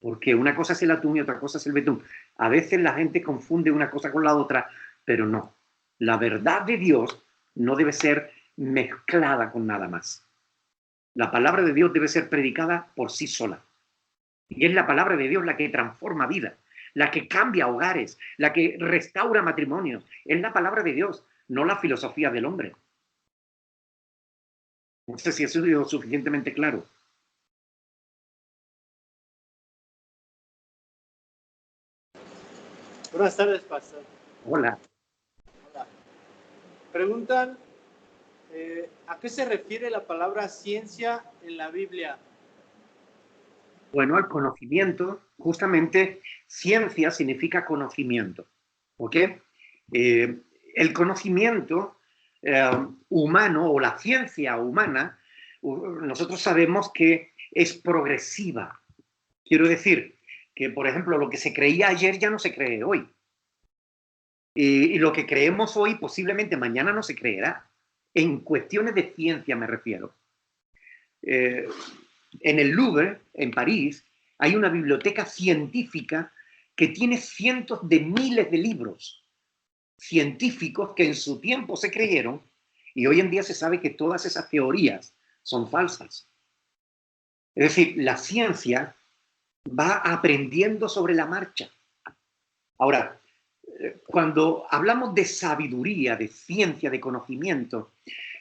Porque una cosa es el atún y otra cosa es el betún. A veces la gente confunde una cosa con la otra, pero no. La verdad de Dios no debe ser mezclada con nada más. La palabra de Dios debe ser predicada por sí sola. Y es la palabra de Dios la que transforma vidas, la que cambia hogares, la que restaura matrimonios. Es la palabra de Dios, no la filosofía del hombre. No sé si eso es suficientemente claro. Buenas tardes, pastor. Hola. Hola. Preguntan, ¿a qué se refiere la palabra ciencia en la Biblia? Bueno, el conocimiento, justamente, ciencia significa conocimiento. ¿Ok? El conocimiento humano o la ciencia humana, nosotros sabemos que es progresiva. Quiero decir que, por ejemplo, lo que se creía ayer ya no se cree hoy. Y lo que creemos hoy posiblemente mañana no se creerá. En cuestiones de ciencia me refiero. En el Louvre, en París, hay una biblioteca científica que tiene cientos de miles de libros científicos que en su tiempo se creyeron y hoy en día se sabe que todas esas teorías son falsas. Es decir, la ciencia va aprendiendo sobre la marcha. Ahora, cuando hablamos de sabiduría, de ciencia, de conocimiento,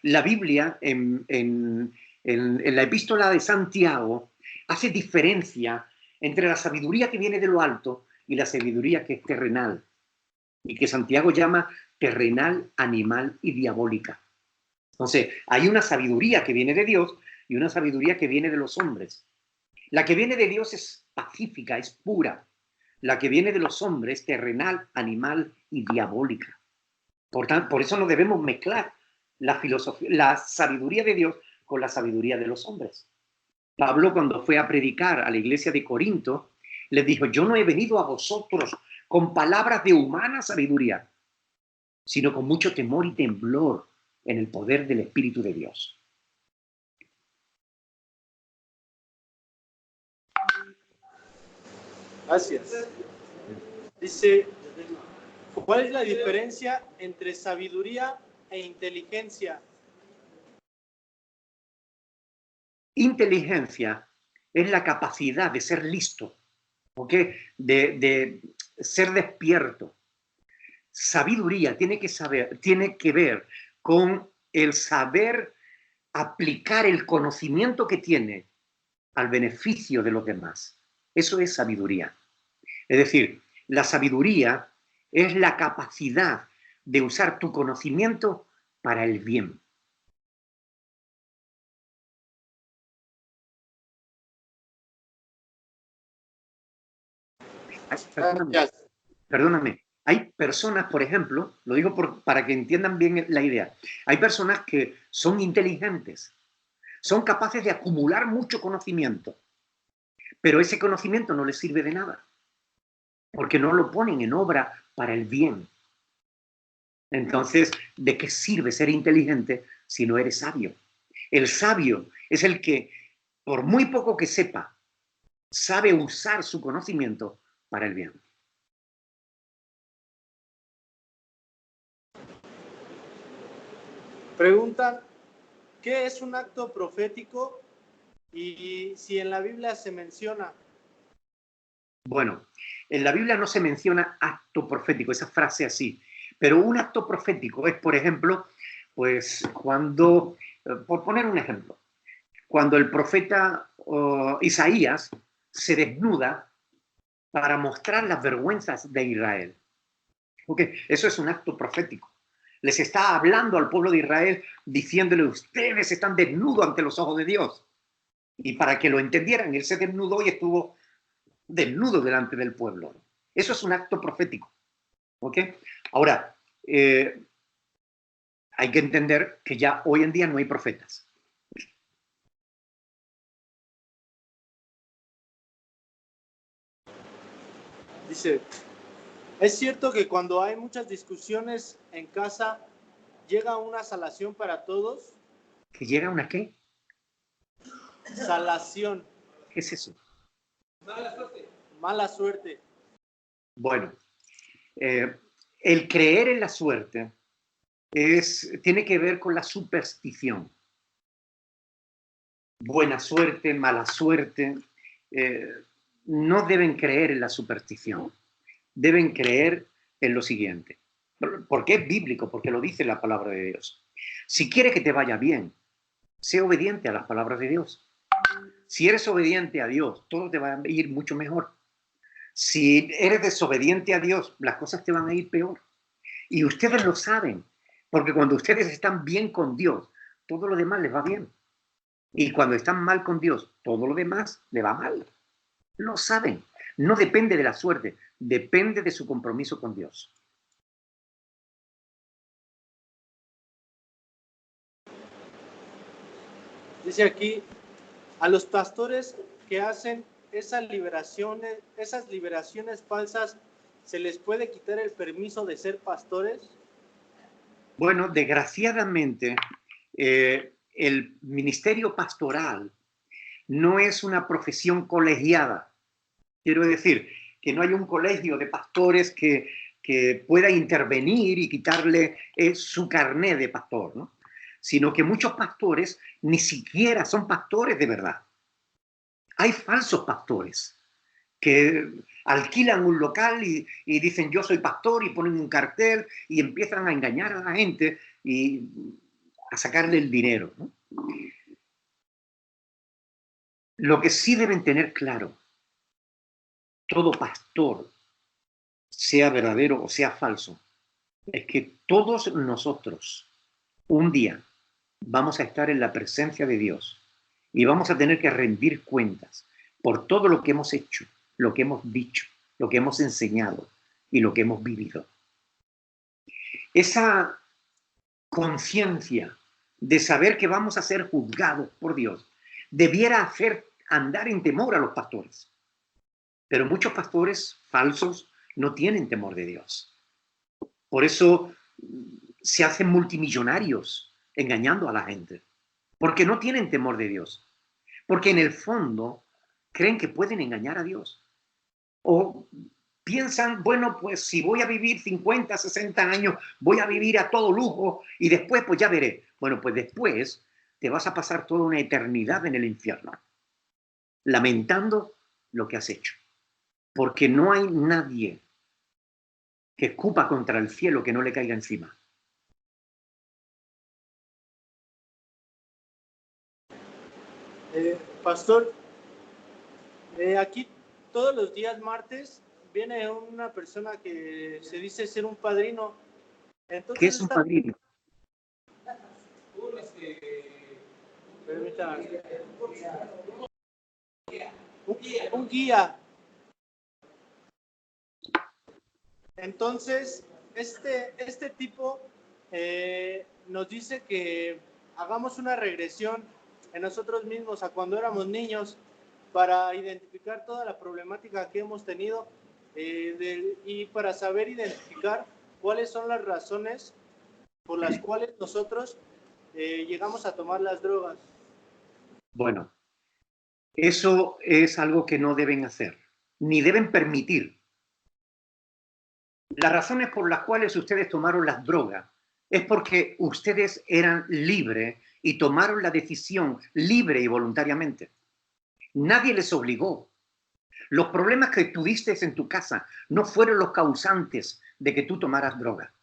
la Biblia en la epístola de Santiago hace diferencia entre la sabiduría que viene de lo alto y la sabiduría que es terrenal, y que Santiago llama terrenal, animal y diabólica. Entonces, hay una sabiduría que viene de Dios y una sabiduría que viene de los hombres. La que viene de Dios es pacífica, es pura. La que viene de los hombres es terrenal, animal y diabólica. Por eso no debemos mezclar la sabiduría de Dios con la sabiduría de los hombres. Pablo, cuando fue a predicar a la iglesia de Corinto, les dijo, yo no he venido a vosotros con palabras de humana sabiduría, sino con mucho temor y temblor en el poder del Espíritu de Dios. Gracias. Dice, ¿cuál es la diferencia entre sabiduría e inteligencia? Inteligencia es la capacidad de ser listo, ¿ok? De ser despierto. Sabiduría tiene que ver con el saber aplicar el conocimiento que tiene al beneficio de los demás. Eso es sabiduría. Es decir, la sabiduría es la capacidad de usar tu conocimiento para el bien. Perdóname. Hay personas, por ejemplo, lo digo para que entiendan bien la idea, hay personas que son inteligentes, son capaces de acumular mucho conocimiento, pero ese conocimiento no les sirve de nada, porque no lo ponen en obra para el bien. Entonces, ¿de qué sirve ser inteligente si no eres sabio? El sabio es el que, por muy poco que sepa, sabe usar su conocimiento para el bien. Preguntan, ¿qué es un acto profético y si en la Biblia se menciona? Bueno, en la Biblia no se menciona acto profético, esa frase así, pero un acto profético es, por ejemplo, pues cuando, por poner un ejemplo, cuando el profeta Isaías se desnuda para mostrar las vergüenzas de Israel. Okay, eso es un acto profético. Les está hablando al pueblo de Israel diciéndole, ustedes están desnudos ante los ojos de Dios. Y para que lo entendieran, él se desnudó y estuvo desnudo delante del pueblo. Eso es un acto profético. ¿Ok? Ahora, hay que entender que ya hoy en día no hay profetas. Dice, ¿es cierto que cuando hay muchas discusiones en casa, llega una salación para todos? ¿Que llega una qué? Salación. ¿Qué es eso? Mala suerte. Mala suerte. Bueno, el creer en la suerte tiene que ver con la superstición. Buena suerte, mala suerte. No deben creer en la superstición. Deben creer en lo siguiente. Porque es bíblico, porque lo dice la palabra de Dios. Si quieres que te vaya bien, sé obediente a las palabras de Dios. Si eres obediente a Dios, todo te va a ir mucho mejor. Si eres desobediente a Dios, las cosas te van a ir peor. Y ustedes lo saben, porque cuando ustedes están bien con Dios, todo lo demás les va bien. Y cuando están mal con Dios, todo lo demás le va mal. Lo saben. No depende de la suerte, depende de su compromiso con Dios. Dice aquí, a los pastores que hacen esas liberaciones falsas, ¿se les puede quitar el permiso de ser pastores? Bueno, desgraciadamente, el ministerio pastoral no es una profesión colegiada. Quiero decir, que no hay un colegio de pastores que pueda intervenir y quitarle su carné de pastor, ¿no? Sino que muchos pastores ni siquiera son pastores de verdad. Hay falsos pastores que alquilan un local y dicen yo soy pastor y ponen un cartel y empiezan a engañar a la gente y a sacarle el dinero, ¿no? Lo que sí deben tener claro, todo pastor, sea verdadero o sea falso, es que todos nosotros un día vamos a estar en la presencia de Dios y vamos a tener que rendir cuentas por todo lo que hemos hecho, lo que hemos dicho, lo que hemos enseñado y lo que hemos vivido. Esa conciencia de saber que vamos a ser juzgados por Dios debiera hacer andar en temor a los pastores. Pero muchos pastores falsos no tienen temor de Dios. Por eso se hacen multimillonarios engañando a la gente. Porque no tienen temor de Dios. Porque en el fondo creen que pueden engañar a Dios. O piensan, bueno, pues si voy a vivir 50, 60 años, voy a vivir a todo lujo y después pues ya veré. Bueno, pues después te vas a pasar toda una eternidad en el infierno, lamentando lo que has hecho. Porque no hay nadie que escupa contra el cielo que no le caiga encima. Pastor, aquí todos los días martes viene una persona que se dice ser un padrino. Entonces, ¿Qué es un padrino? Un guía. Entonces, este tipo nos dice que hagamos una regresión en nosotros mismos a cuando éramos niños para identificar toda la problemática que hemos tenido y para saber identificar cuáles son las razones por las cuales nosotros llegamos a tomar las drogas. Bueno, eso es algo que no deben hacer, ni deben permitir. Las razones por las cuales ustedes tomaron las drogas es porque ustedes eran libres y tomaron la decisión libre y voluntariamente. Nadie les obligó. Los problemas que tuviste en tu casa no fueron los causantes de que tú tomaras droga.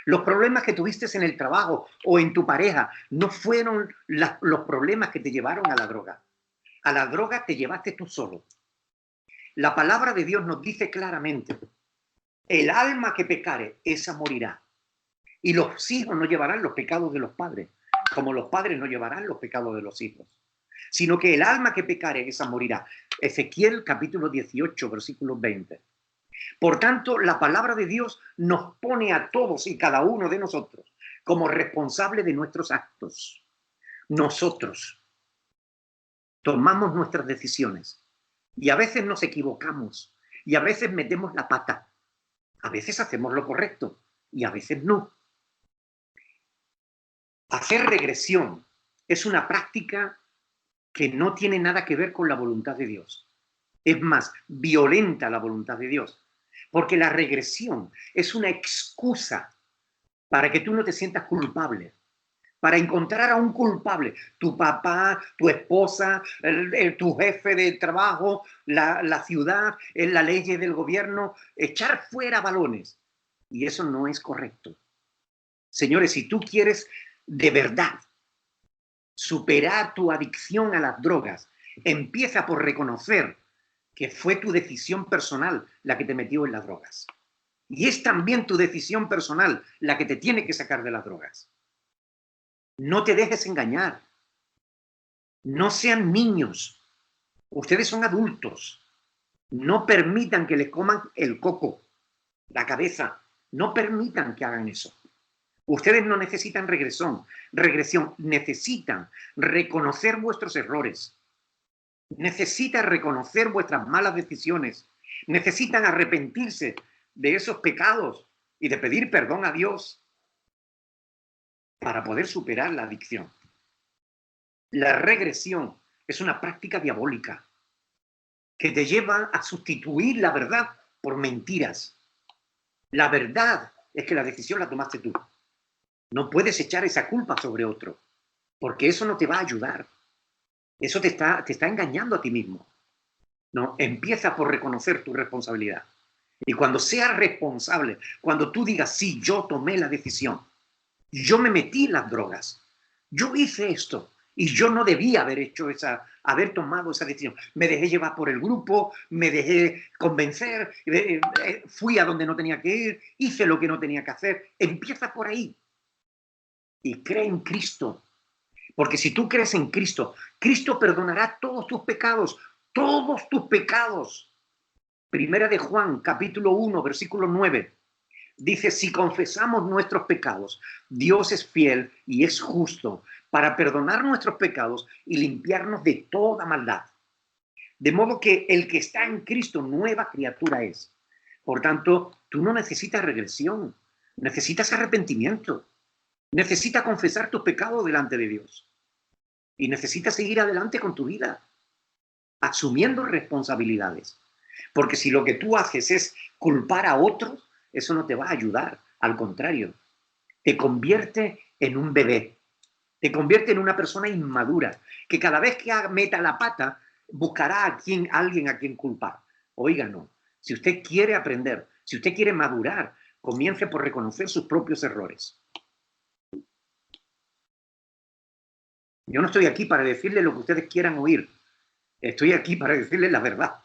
Los problemas que tuviste en el trabajo o en tu pareja no fueron los problemas que te llevaron a la droga. A la droga te llevaste tú solo. La palabra de Dios nos dice claramente, el alma que pecare, esa morirá. Y los hijos no llevarán los pecados de los padres, como los padres no llevarán los pecados de los hijos. Sino que el alma que pecare, esa morirá. Ezequiel capítulo 18, versículo 20. Por tanto, la palabra de Dios nos pone a todos y cada uno de nosotros como responsables de nuestros actos. Nosotros tomamos nuestras decisiones y a veces nos equivocamos y a veces metemos la pata. A veces hacemos lo correcto y a veces no. Hacer regresión es una práctica que no tiene nada que ver con la voluntad de Dios. Es más, violenta la voluntad de Dios. Porque la regresión es una excusa para que tú no te sientas culpable. Para encontrar a un culpable, tu papá, tu esposa, tu jefe de trabajo, la ciudad, la ley del gobierno, echar fuera balones. Y eso no es correcto. Señores, si tú quieres de verdad superar tu adicción a las drogas, empieza por reconocer que fue tu decisión personal la que te metió en las drogas. Y es también tu decisión personal la que te tiene que sacar de las drogas. No te dejes engañar. No sean niños. Ustedes son adultos. No permitan que les coman el coco, la cabeza. No permitan que hagan eso. Ustedes no necesitan regresión. Necesitan reconocer vuestros errores. Necesitan reconocer vuestras malas decisiones. Necesitan arrepentirse de esos pecados y de pedir perdón a Dios para poder superar la adicción. La regresión es una práctica diabólica que te lleva a sustituir la verdad por mentiras. La verdad es que la decisión la tomaste tú. No puedes echar esa culpa sobre otro, porque eso no te va a ayudar. Eso te está engañando a ti mismo. No, empieza por reconocer tu responsabilidad. Y cuando seas responsable, cuando tú digas, sí, yo tomé la decisión, yo me metí en las drogas, yo hice esto, y yo no debía haber tomado esa decisión. Me dejé llevar por el grupo, me dejé convencer, fui a donde no tenía que ir, hice lo que no tenía que hacer. Empieza por ahí. Y cree en Cristo. Porque si tú crees en Cristo, Cristo perdonará todos tus pecados. Todos tus pecados. Primera de Juan, capítulo 1, versículo 9. Dice, si confesamos nuestros pecados, Dios es fiel y es justo para perdonar nuestros pecados y limpiarnos de toda maldad. De modo que el que está en Cristo, nueva criatura es. Por tanto, tú no necesitas regresión, necesitas arrepentimiento. Necesitas confesar tus pecados delante de Dios. Y necesitas seguir adelante con tu vida, asumiendo responsabilidades. Porque si lo que tú haces es culpar a otros, eso no te va a ayudar. Al contrario, te convierte en un bebé. Te convierte en una persona inmadura, que cada vez que meta la pata, buscará a alguien a quien culpar. Oiga, no. Si usted quiere aprender, si usted quiere madurar, comience por reconocer sus propios errores. Yo no estoy aquí para decirles lo que ustedes quieran oír. Estoy aquí para decirles la verdad.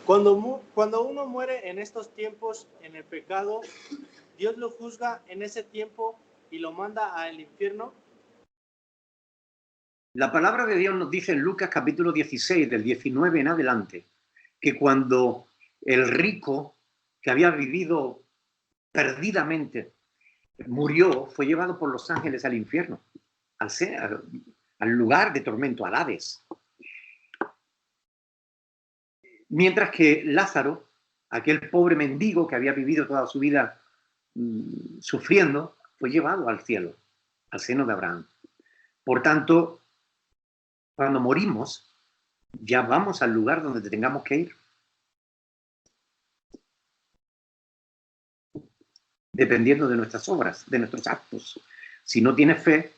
Cuando uno muere en estos tiempos en el pecado, ¿Dios lo juzga en ese tiempo y lo manda al infierno? La palabra de Dios nos dice en Lucas capítulo 16, del 19 en adelante, que cuando el rico que había vivido perdidamente murió, fue llevado por los ángeles al infierno, al lugar de tormento, al Hades. Mientras que Lázaro, aquel pobre mendigo que había vivido toda su vida sufriendo, fue llevado al cielo, al seno de Abraham. Por tanto, cuando morimos, ya vamos al lugar donde tengamos que ir. Dependiendo de nuestras obras, de nuestros actos. Si no tienes fe,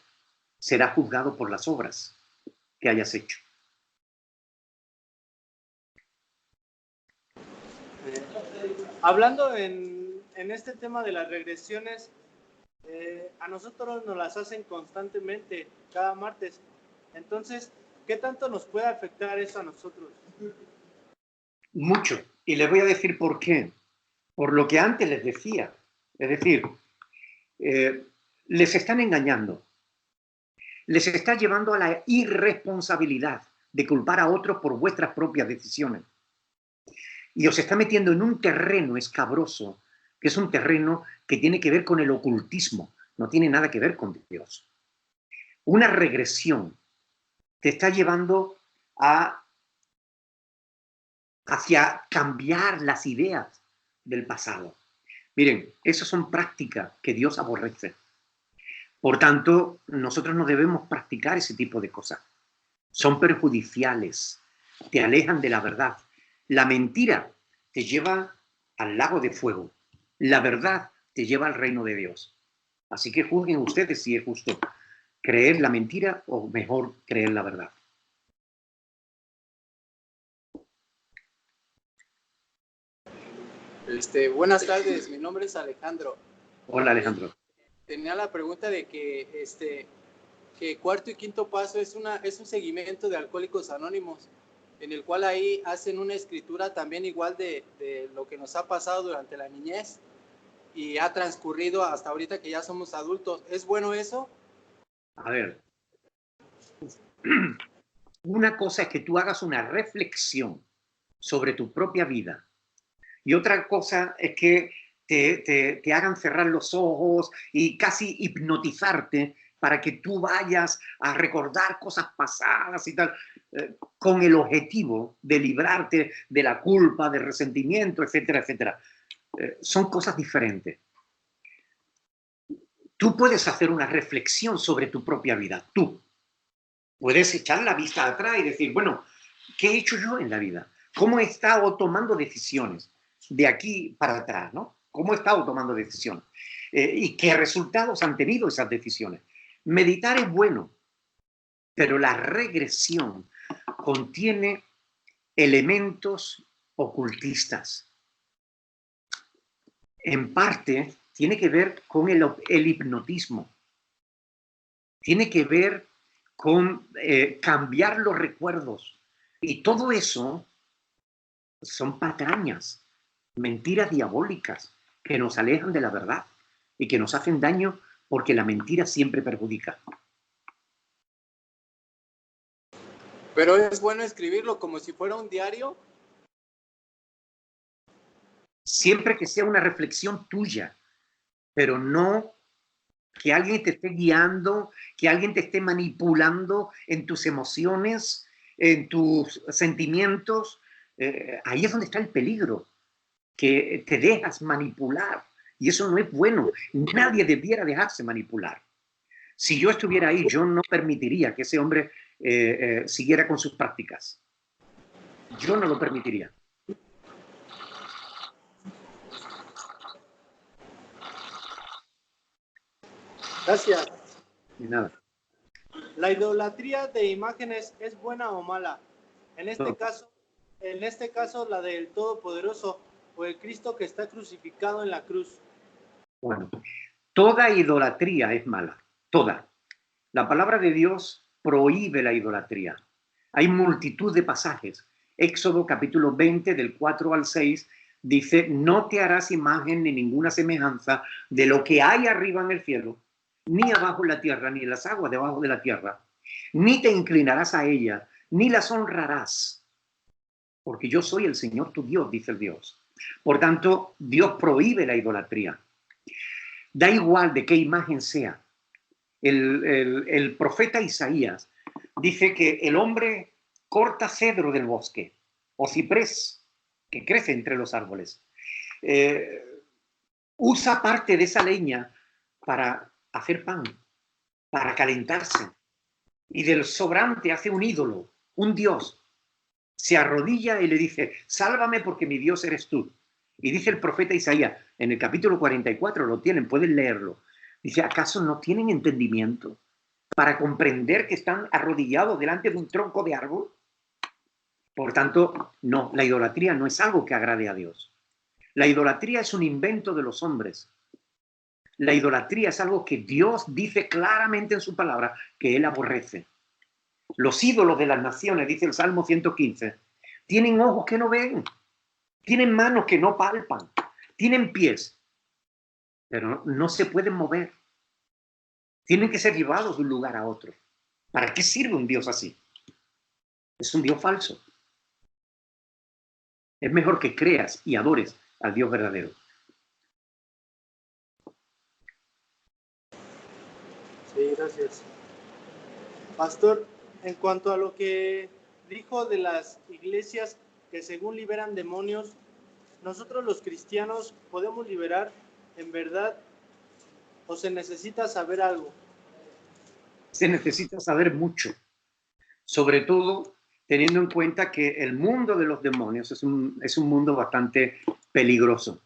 serás juzgado por las obras que hayas hecho. Hablando en este tema de las regresiones, a nosotros nos las hacen constantemente, cada martes. Entonces, ¿qué tanto nos puede afectar eso a nosotros? Mucho. Y les voy a decir por qué. Por lo que antes les decía. Es decir, les están engañando. Les está llevando a la irresponsabilidad de culpar a otros por vuestras propias decisiones. y os está metiendo en un terreno escabroso, que es un terreno que tiene que ver con el ocultismo, no tiene nada que ver con Dios. Una regresión te está llevando hacia cambiar las ideas del pasado. Miren, esas son prácticas que Dios aborrece. Por tanto, nosotros no debemos practicar ese tipo de cosas. Son perjudiciales, te alejan de la verdad. La mentira te lleva al lago de fuego. La verdad te lleva al reino de Dios. Así que juzguen ustedes si es justo creer la mentira o mejor creer la verdad. Buenas tardes, mi nombre es Alejandro. Hola, Alejandro. Tenía la pregunta de que cuarto y quinto paso es un seguimiento de Alcohólicos Anónimos, en el cual ahí hacen una escritura también igual de lo que nos ha pasado durante la niñez y ha transcurrido hasta ahorita que ya somos adultos. ¿Es bueno eso? A ver, una cosa es que tú hagas una reflexión sobre tu propia vida y otra cosa es que te hagan cerrar los ojos y casi hipnotizarte para que tú vayas a recordar cosas pasadas y tal, con el objetivo de librarte de la culpa, del resentimiento, etcétera, etcétera. Son cosas diferentes. Tú puedes hacer una reflexión sobre tu propia vida, tú. Puedes echar la vista atrás y decir, bueno, ¿qué he hecho yo en la vida? ¿Cómo he estado tomando decisiones de aquí para atrás, ¿no? ¿Cómo he estado tomando decisiones? ¿Y qué resultados han tenido esas decisiones? Meditar es bueno, pero la regresión contiene elementos ocultistas. En parte, tiene que ver con el hipnotismo. Tiene que ver con cambiar los recuerdos. Y todo eso son patrañas, mentiras diabólicas que nos alejan de la verdad y que nos hacen daño porque la mentira siempre perjudica. Pero es bueno escribirlo como si fuera un diario. Siempre que sea una reflexión tuya, pero no que alguien te esté guiando, que alguien te esté manipulando en tus emociones, en tus sentimientos. Ahí es donde está el peligro, que te dejas manipular. Y eso no es bueno. Nadie debiera dejarse manipular. Si yo estuviera ahí, yo no permitiría que ese hombre siguiera con sus prácticas. Yo no lo permitiría. Gracias. Ni nada. ¿La idolatría de imágenes es buena o mala? En este caso, la del Todopoderoso o el Cristo que está crucificado en la cruz. Bueno, toda idolatría es mala. Toda. La palabra de Dios prohíbe la idolatría. Hay multitud de pasajes. Éxodo capítulo 20, del 4 al 6, dice, no te harás imagen ni ninguna semejanza de lo que hay arriba en el cielo, ni abajo en la tierra, ni en las aguas debajo de la tierra, ni te inclinarás a ella, ni las honrarás, porque yo soy el Señor tu Dios, dice el Dios. Por tanto, Dios prohíbe la idolatría. Da igual de qué imagen sea. El profeta Isaías dice que el hombre corta cedro del bosque o ciprés que crece entre los árboles. Usa parte de esa leña para hacer pan, para calentarse. Y del sobrante hace un ídolo, un dios. Se arrodilla y le dice, sálvame porque mi Dios eres tú. Y dice el profeta Isaías, en el capítulo 44, lo tienen, pueden leerlo. Dice, ¿acaso no tienen entendimiento para comprender que están arrodillados delante de un tronco de árbol? Por tanto, no, la idolatría no es algo que agrade a Dios. La idolatría es un invento de los hombres. La idolatría es algo que Dios dice claramente en su palabra que Él aborrece. Los ídolos de las naciones, dice el Salmo 115, tienen ojos que no ven, tienen manos que no palpan, tienen pies, pero no se pueden mover. Tienen que ser llevados de un lugar a otro. ¿Para qué sirve un Dios así? Es un Dios falso. Es mejor que creas y adores al Dios verdadero. Sí, gracias. Pastor, en cuanto a lo que dijo de las iglesias que según liberan demonios, ¿nosotros los cristianos podemos liberar en verdad o se necesita saber algo? Se necesita saber mucho, sobre todo teniendo en cuenta que el mundo de los demonios es un mundo bastante peligroso.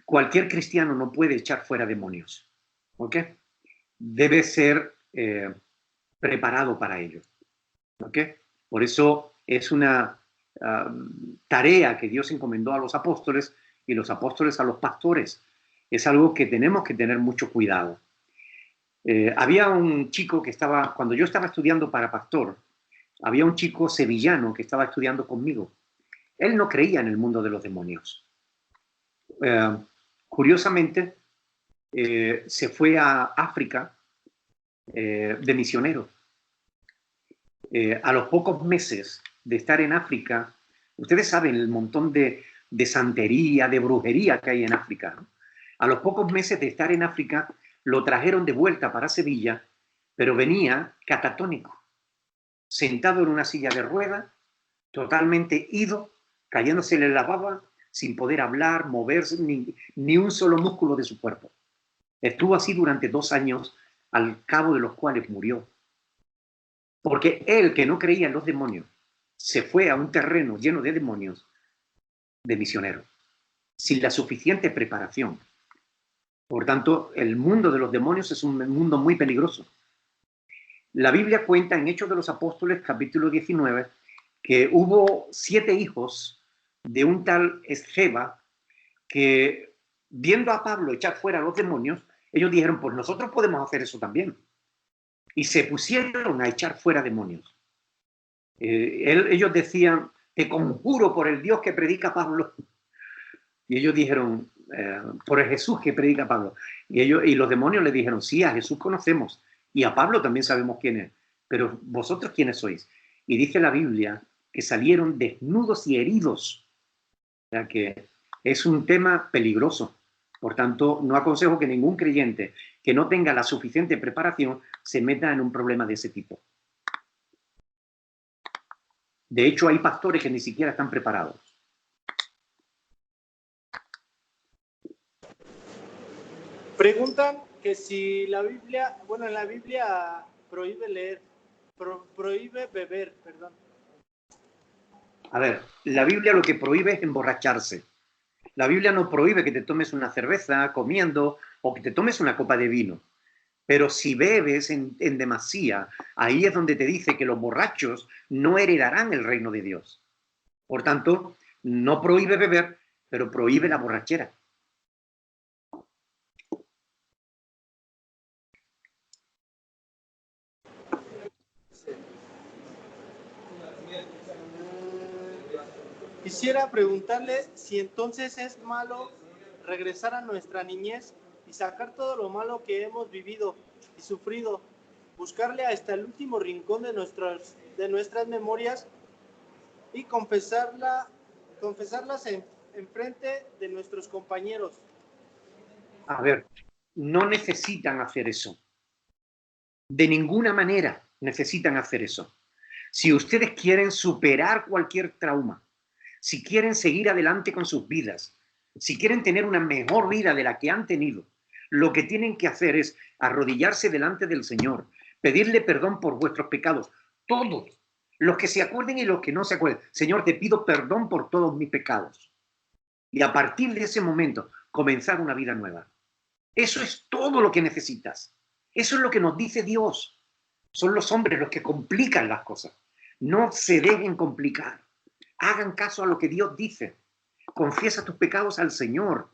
Cualquier cristiano no puede echar fuera demonios, ¿ok? Debe ser preparado para ello, ¿ok? Por eso es una tarea que Dios encomendó a los apóstoles y los apóstoles a los pastores. Es algo que tenemos que tener mucho cuidado. Había un chico que estaba, cuando yo estaba estudiando para pastor, había un chico sevillano que estaba estudiando conmigo. Él no creía en el mundo de los demonios. Curiosamente, se fue a África de misionero. A los pocos meses de estar en África, ustedes saben el montón de santería, de brujería que hay en África, ¿no? A los pocos meses de estar en África, lo trajeron de vuelta para Sevilla, pero venía catatónico, sentado en una silla de ruedas, totalmente ido, cayéndosele la baba, sin poder hablar, moverse, ni un solo músculo de su cuerpo. Estuvo así durante 2 años, al cabo de los cuales murió. Porque él, que no creía en los demonios, se fue a un terreno lleno de demonios de misionero, sin la suficiente preparación. Por tanto, el mundo de los demonios es un mundo muy peligroso. La Biblia cuenta en Hechos de los Apóstoles, capítulo 19, que hubo 7 hijos de un tal Esceva que, viendo a Pablo echar fuera a los demonios, ellos dijeron, pues nosotros podemos hacer eso también. Y se pusieron a echar fuera demonios. Ellos decían, te conjuro por el Dios que predica Pablo. Y ellos dijeron, por el Jesús que predica Pablo. Y los demonios le dijeron, sí, a Jesús conocemos. Y a Pablo también sabemos quién es. Pero vosotros, ¿quiénes sois? Y dice la Biblia que salieron desnudos y heridos. O sea que es un tema peligroso. Por tanto, no aconsejo que ningún creyente que no tenga la suficiente preparación se meta en un problema de ese tipo. De hecho, hay pastores que ni siquiera están preparados. Preguntan que si la Biblia, bueno, en la Biblia prohíbe leer, prohíbe beber, perdón. A ver, la Biblia lo que prohíbe es emborracharse. La Biblia no prohíbe que te tomes una cerveza comiendo o que te tomes una copa de vino. Pero si bebes en demasía, ahí es donde te dice que los borrachos no heredarán el reino de Dios. Por tanto, no prohíbe beber, pero prohíbe la borrachera. Quisiera preguntarle si entonces es malo regresar a nuestra niñez y sacar todo lo malo que hemos vivido y sufrido, buscarle hasta el último rincón de nuestras memorias y confesarlas en frente de nuestros compañeros. A ver, no necesitan hacer eso. De ninguna manera necesitan hacer eso. Si ustedes quieren superar cualquier trauma, si quieren seguir adelante con sus vidas, si quieren tener una mejor vida de la que han tenido, lo que tienen que hacer es arrodillarse delante del Señor, pedirle perdón por vuestros pecados, todos, los que se acuerden y los que no se acuerden. Señor, te pido perdón por todos mis pecados. Y a partir de ese momento, comenzar una vida nueva. Eso es todo lo que necesitas. Eso es lo que nos dice Dios. Son los hombres los que complican las cosas. No se dejen complicar. Hagan caso a lo que Dios dice. Confiesa tus pecados al Señor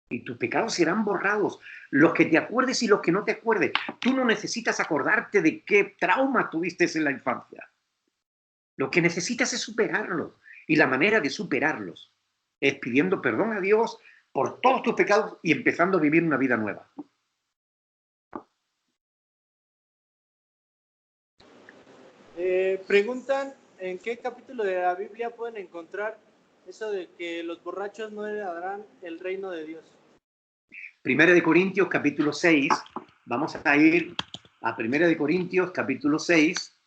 y tus pecados serán borrados. Los que te acuerdes y los que no te acuerdes. Tú no necesitas acordarte de qué trauma tuviste en la infancia. Lo que necesitas es superarlos. Y la manera de superarlos es pidiendo perdón a Dios por todos tus pecados y empezando a vivir una vida nueva. Preguntan ¿En qué capítulo de la Biblia pueden encontrar eso de que los borrachos no heredarán el reino de Dios? Primera de Corintios, capítulo 6. Vamos a ir a Primera de Corintios, capítulo 6,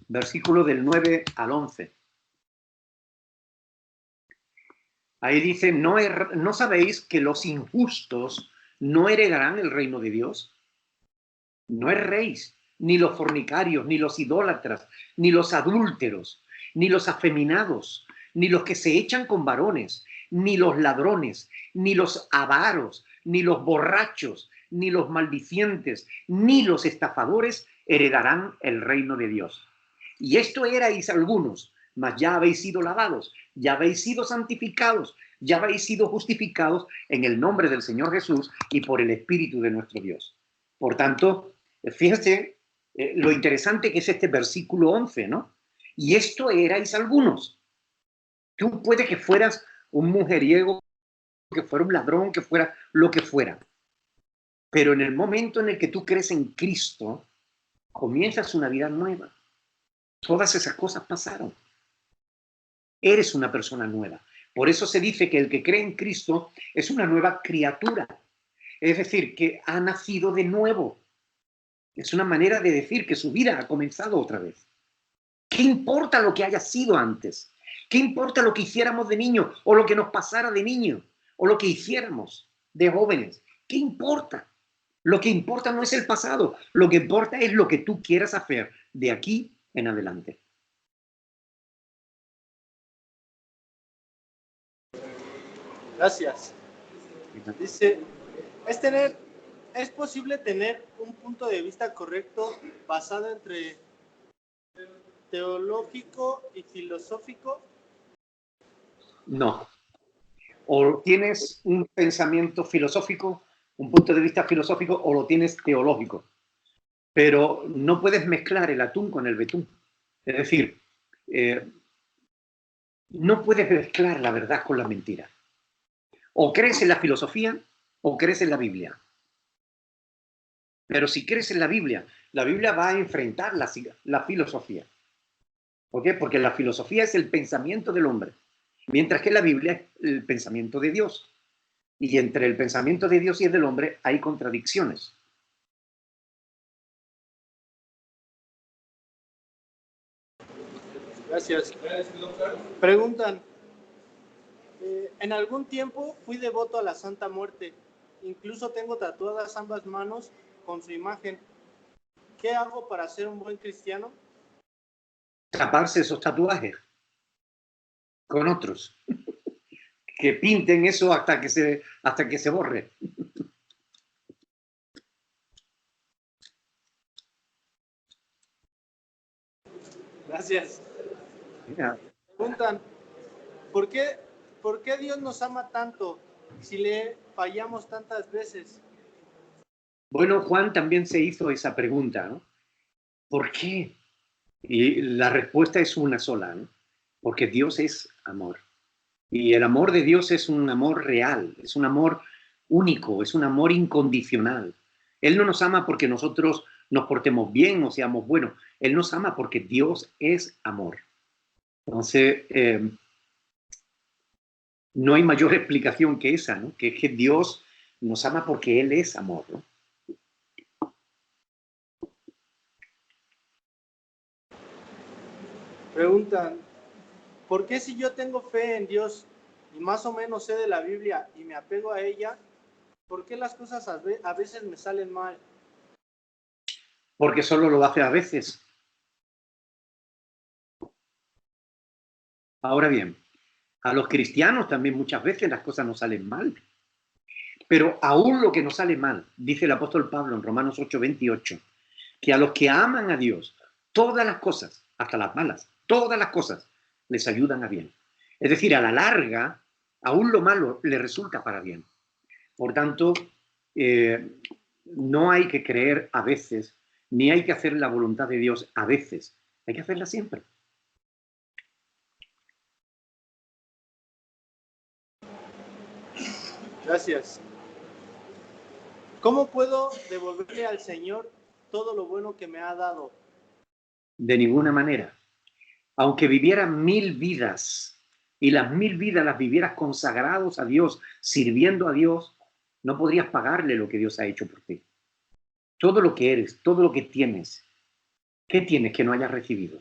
versículo del 9 al 11. Ahí dice, ¿no sabéis que los injustos no heredarán el reino de Dios? No erréis, ni los fornicarios, ni los idólatras, ni los adúlteros, ni los afeminados, ni los que se echan con varones, ni los ladrones, ni los avaros, ni los borrachos, ni los maldicientes, ni los estafadores heredarán el reino de Dios. Y esto erais algunos, mas ya habéis sido lavados, ya habéis sido santificados, ya habéis sido justificados en el nombre del Señor Jesús y por el Espíritu de nuestro Dios. Por tanto, fíjense lo interesante que es este versículo 11, ¿no? Y esto erais algunos. Tú puede que fueras un mujeriego, que fuera un ladrón, que fuera lo que fuera. Pero en el momento en el que tú crees en Cristo, comienzas una vida nueva. Todas esas cosas pasaron. Eres una persona nueva. Por eso se dice que el que cree en Cristo es una nueva criatura. Es decir, que ha nacido de nuevo. Es una manera de decir que su vida ha comenzado otra vez. ¿Qué importa lo que haya sido antes? ¿Qué importa lo que hiciéramos de niño o lo que nos pasara de niño o lo que hiciéramos de jóvenes? ¿Qué importa? Lo que importa no es el pasado, lo que importa es lo que tú quieras hacer de aquí en adelante. Gracias. Dice, ¿es posible tener un punto de vista correcto basado entre teológico y filosófico? No. O tienes un pensamiento filosófico, un punto de vista filosófico, o lo tienes teológico. Pero no puedes mezclar el atún con el betún. Es decir, no puedes mezclar la verdad con la mentira. O crees en la filosofía o crees en la Biblia. Pero si crees en la Biblia va a enfrentar la filosofía. ¿Por qué? Porque la filosofía es el pensamiento del hombre, mientras que la Biblia es el pensamiento de Dios. Y entre el pensamiento de Dios y el del hombre hay contradicciones. Gracias. Preguntan, en algún tiempo fui devoto a la Santa Muerte. Incluso tengo tatuadas ambas manos con su imagen. ¿Qué hago para ser un buen cristiano? Taparse esos tatuajes con otros. Que pinten eso hasta que se borre. Gracias. Mira, Preguntan, ¿por qué Dios nos ama tanto si le fallamos tantas veces? bueno, Juan también se hizo esa pregunta, ¿no? ¿Por qué? Y la respuesta es una sola, ¿no? Porque Dios es amor. Y el amor de Dios es un amor real, es un amor único, es un amor incondicional. Él no nos ama porque nosotros nos portemos bien o seamos buenos. Él nos ama porque Dios es amor. Entonces, no hay mayor explicación que esa, ¿no? Que es que Dios nos ama porque Él es amor, ¿no? Preguntan, ¿por qué si yo tengo fe en Dios y más o menos sé de la Biblia y me apego a ella, por qué las cosas a veces me salen mal? Porque solo lo hace a veces. Ahora bien, a los cristianos también muchas veces las cosas nos salen mal. Pero aún lo que nos sale mal, dice el apóstol Pablo en Romanos 8:28, que a los que aman a Dios, todas las cosas, hasta las malas, todas las cosas, les ayudan a bien. Es decir, a la larga, aún lo malo le resulta para bien. Por tanto, no hay que creer a veces, ni hay que hacer la voluntad de Dios a veces. Hay que hacerla siempre. Gracias. ¿Cómo puedo devolverle al Señor todo lo bueno que me ha dado? de ninguna manera. Aunque vivieras 1000 vidas y las 1000 vidas las vivieras consagrados a Dios, sirviendo a Dios, no podrías pagarle lo que Dios ha hecho por ti. Todo lo que eres, todo lo que tienes, ¿qué tienes que no hayas recibido?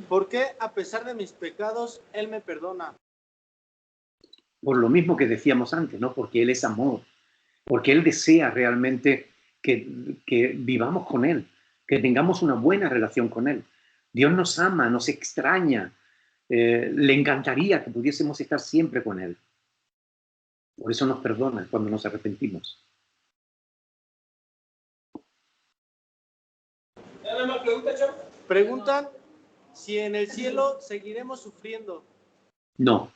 ¿Por qué, a pesar de mis pecados, Él me perdona? Por lo mismo que decíamos antes, ¿no? Porque Él es amor, porque Él desea realmente que vivamos con Él, que tengamos una buena relación con Él. Dios nos ama, nos extraña, le encantaría que pudiésemos estar siempre con Él. Por eso nos perdona cuando nos arrepentimos. Preguntan si en el cielo seguiremos sufriendo. No.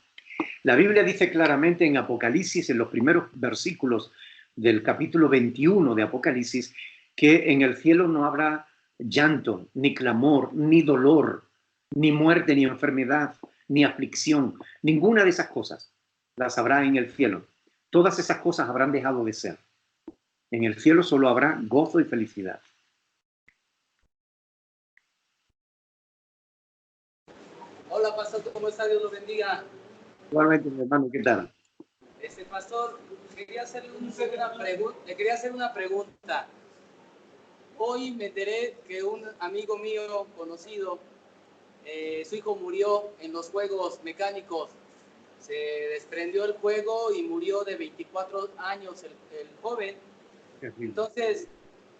La Biblia dice claramente en Apocalipsis, en los primeros versículos del capítulo 21 de Apocalipsis, que en el cielo no habrá llanto, ni clamor, ni dolor, ni muerte, ni enfermedad, ni aflicción. Ninguna de esas cosas las habrá en el cielo. Todas esas cosas habrán dejado de ser. En el cielo solo habrá gozo y felicidad. Hola, pastor, ¿cómo está? Dios lo bendiga. Igualmente, mi hermano, ¿qué tal? Pastor, le quería hacer una pregunta. Hoy me enteré que un amigo mío conocido, su hijo murió en los juegos mecánicos. Se desprendió el juego y murió de 24 años el joven. Entonces,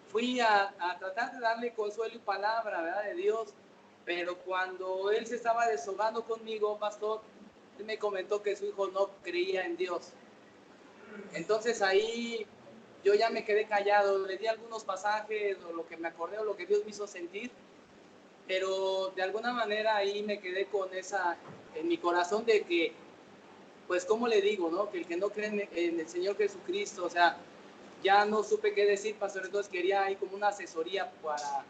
fui a tratar de darle consuelo y palabra, ¿verdad?, de Dios. Pero cuando él se estaba desahogando conmigo, pastor, él me comentó que su hijo no creía en Dios. Entonces ahí yo ya me quedé callado, le di algunos pasajes, o lo que me acordé, o lo que Dios me hizo sentir, pero de alguna manera ahí me quedé con esa en mi corazón de que, pues, ¿cómo le digo, no? Que el que no cree en el Señor Jesucristo, o sea, ya no supe qué decir, pastor. Entonces quería ahí como una asesoría para,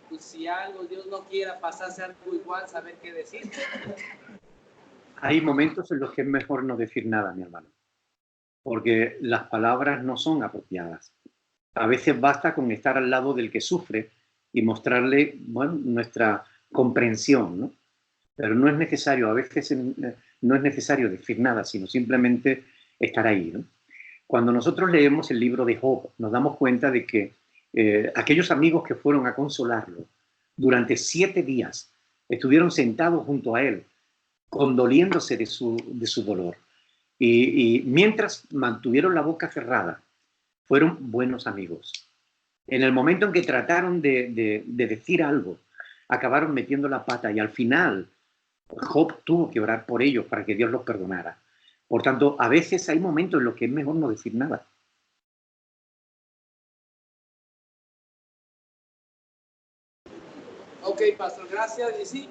pues, si algo, Dios no quiera, pasarse algo igual, saber qué decir. Hay momentos en los que es mejor no decir nada, mi hermano, porque las palabras no son apropiadas. A veces basta con estar al lado del que sufre y mostrarle, bueno, nuestra comprensión, ¿no? Pero no es necesario, a veces no es necesario decir nada, sino simplemente estar ahí, ¿no? Cuando nosotros leemos el libro de Job, nos damos cuenta de que aquellos amigos que fueron a consolarlo durante 7 días estuvieron sentados junto a él, condoliéndose de su dolor. Y mientras mantuvieron la boca cerrada, fueron buenos amigos. En el momento en que trataron de decir algo, acabaron metiendo la pata y al final Job tuvo que orar por ellos para que Dios los perdonara. Por tanto, a veces hay momentos en los que es mejor no decir nada. Ok, pastor, gracias. Y sí,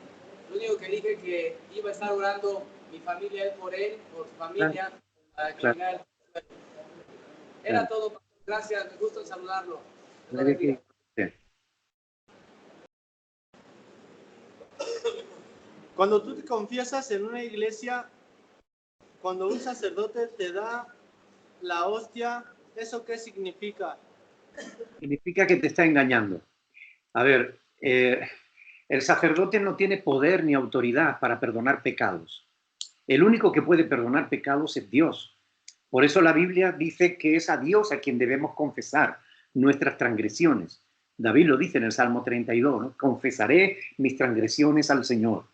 lo único que dije que iba a estar orando mi familia por él, por su familia, para que venga. Era todo, pastor. Gracias, me gusta saludarlo. Cuando tú te confiesas en una iglesia, cuando un sacerdote te da la hostia, ¿eso qué significa? Significa que te está engañando. A ver, el sacerdote no tiene poder ni autoridad para perdonar pecados. El único que puede perdonar pecados es Dios. Por eso la Biblia dice que es a Dios a quien debemos confesar nuestras transgresiones. David lo dice en el Salmo 32, ¿no? Confesaré mis transgresiones al Señor.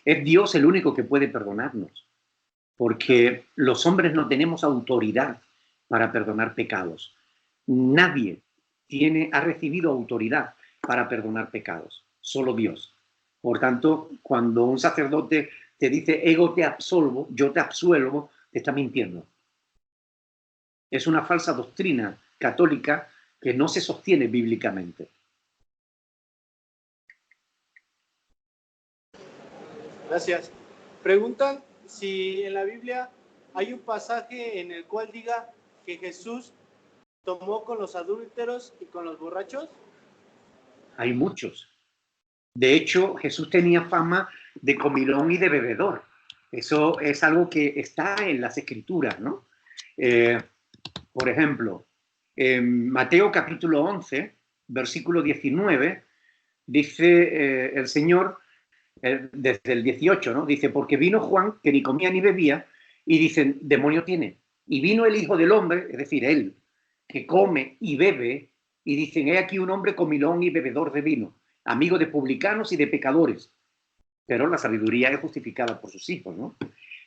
Es Dios el único que puede perdonarnos, porque los hombres no tenemos autoridad para perdonar pecados. Nadie ha recibido autoridad para perdonar pecados, solo Dios. Por tanto, cuando un sacerdote te dice, ego te absolvo, yo te absuelvo, te está mintiendo. Es una falsa doctrina católica que no se sostiene bíblicamente. Gracias. Preguntan si en la Biblia hay un pasaje en el cual diga que Jesús tomó con los adúlteros y con los borrachos. Hay muchos. De hecho, Jesús tenía fama de comilón y de bebedor. Eso es algo que está en las Escrituras, ¿no? Por ejemplo, en Mateo capítulo 11, versículo 19, dice el Señor, desde el 18, ¿no? Dice, porque vino Juan, que ni comía ni bebía, y dicen, demonio tiene. Y vino el Hijo del Hombre, es decir, él, que come y bebe, y dicen, he aquí un hombre comilón y bebedor de vino, amigo de publicanos y de pecadores. Pero la sabiduría es justificada por sus hijos, ¿no?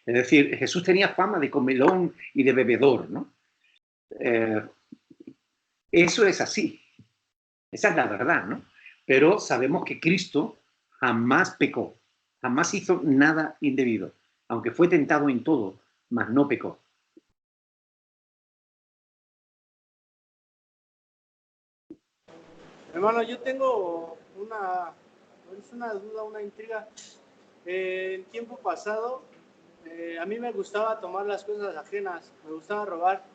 Es decir, Jesús tenía fama de comilón y de bebedor, ¿no? Eso es así. Esa es la verdad, ¿no? Pero sabemos que Cristo jamás pecó, jamás hizo nada indebido, aunque fue tentado en todo, mas no pecó. Hermano, yo tengo una duda, una intriga. En tiempo pasado, a mí me gustaba tomar las cosas ajenas, me gustaba robar.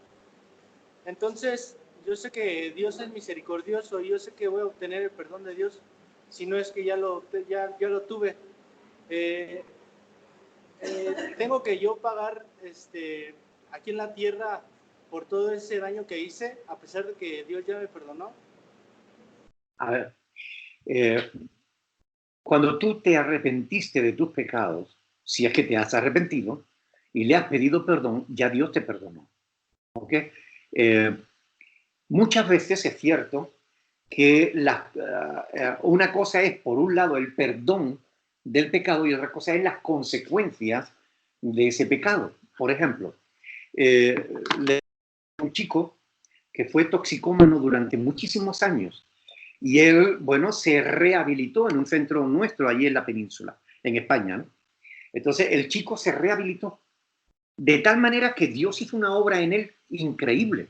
Entonces, yo sé que Dios es misericordioso y yo sé que voy a obtener el perdón de Dios, si no es que ya lo tuve. Tengo que yo pagar aquí en la tierra por todo ese daño que hice, a pesar de que Dios ya me perdonó. A ver, cuando tú te arrepentiste de tus pecados, si es que te has arrepentido y le has pedido perdón, ya Dios te perdonó. ¿Ok? Muchas veces es cierto que una cosa es, por un lado, el perdón del pecado y otra cosa es las consecuencias de ese pecado. Por ejemplo, un chico que fue toxicómano durante muchísimos años y él, bueno, se rehabilitó en un centro nuestro allí en la península, en España, ¿no? Entonces el chico se rehabilitó de tal manera que Dios hizo una obra en él increíble.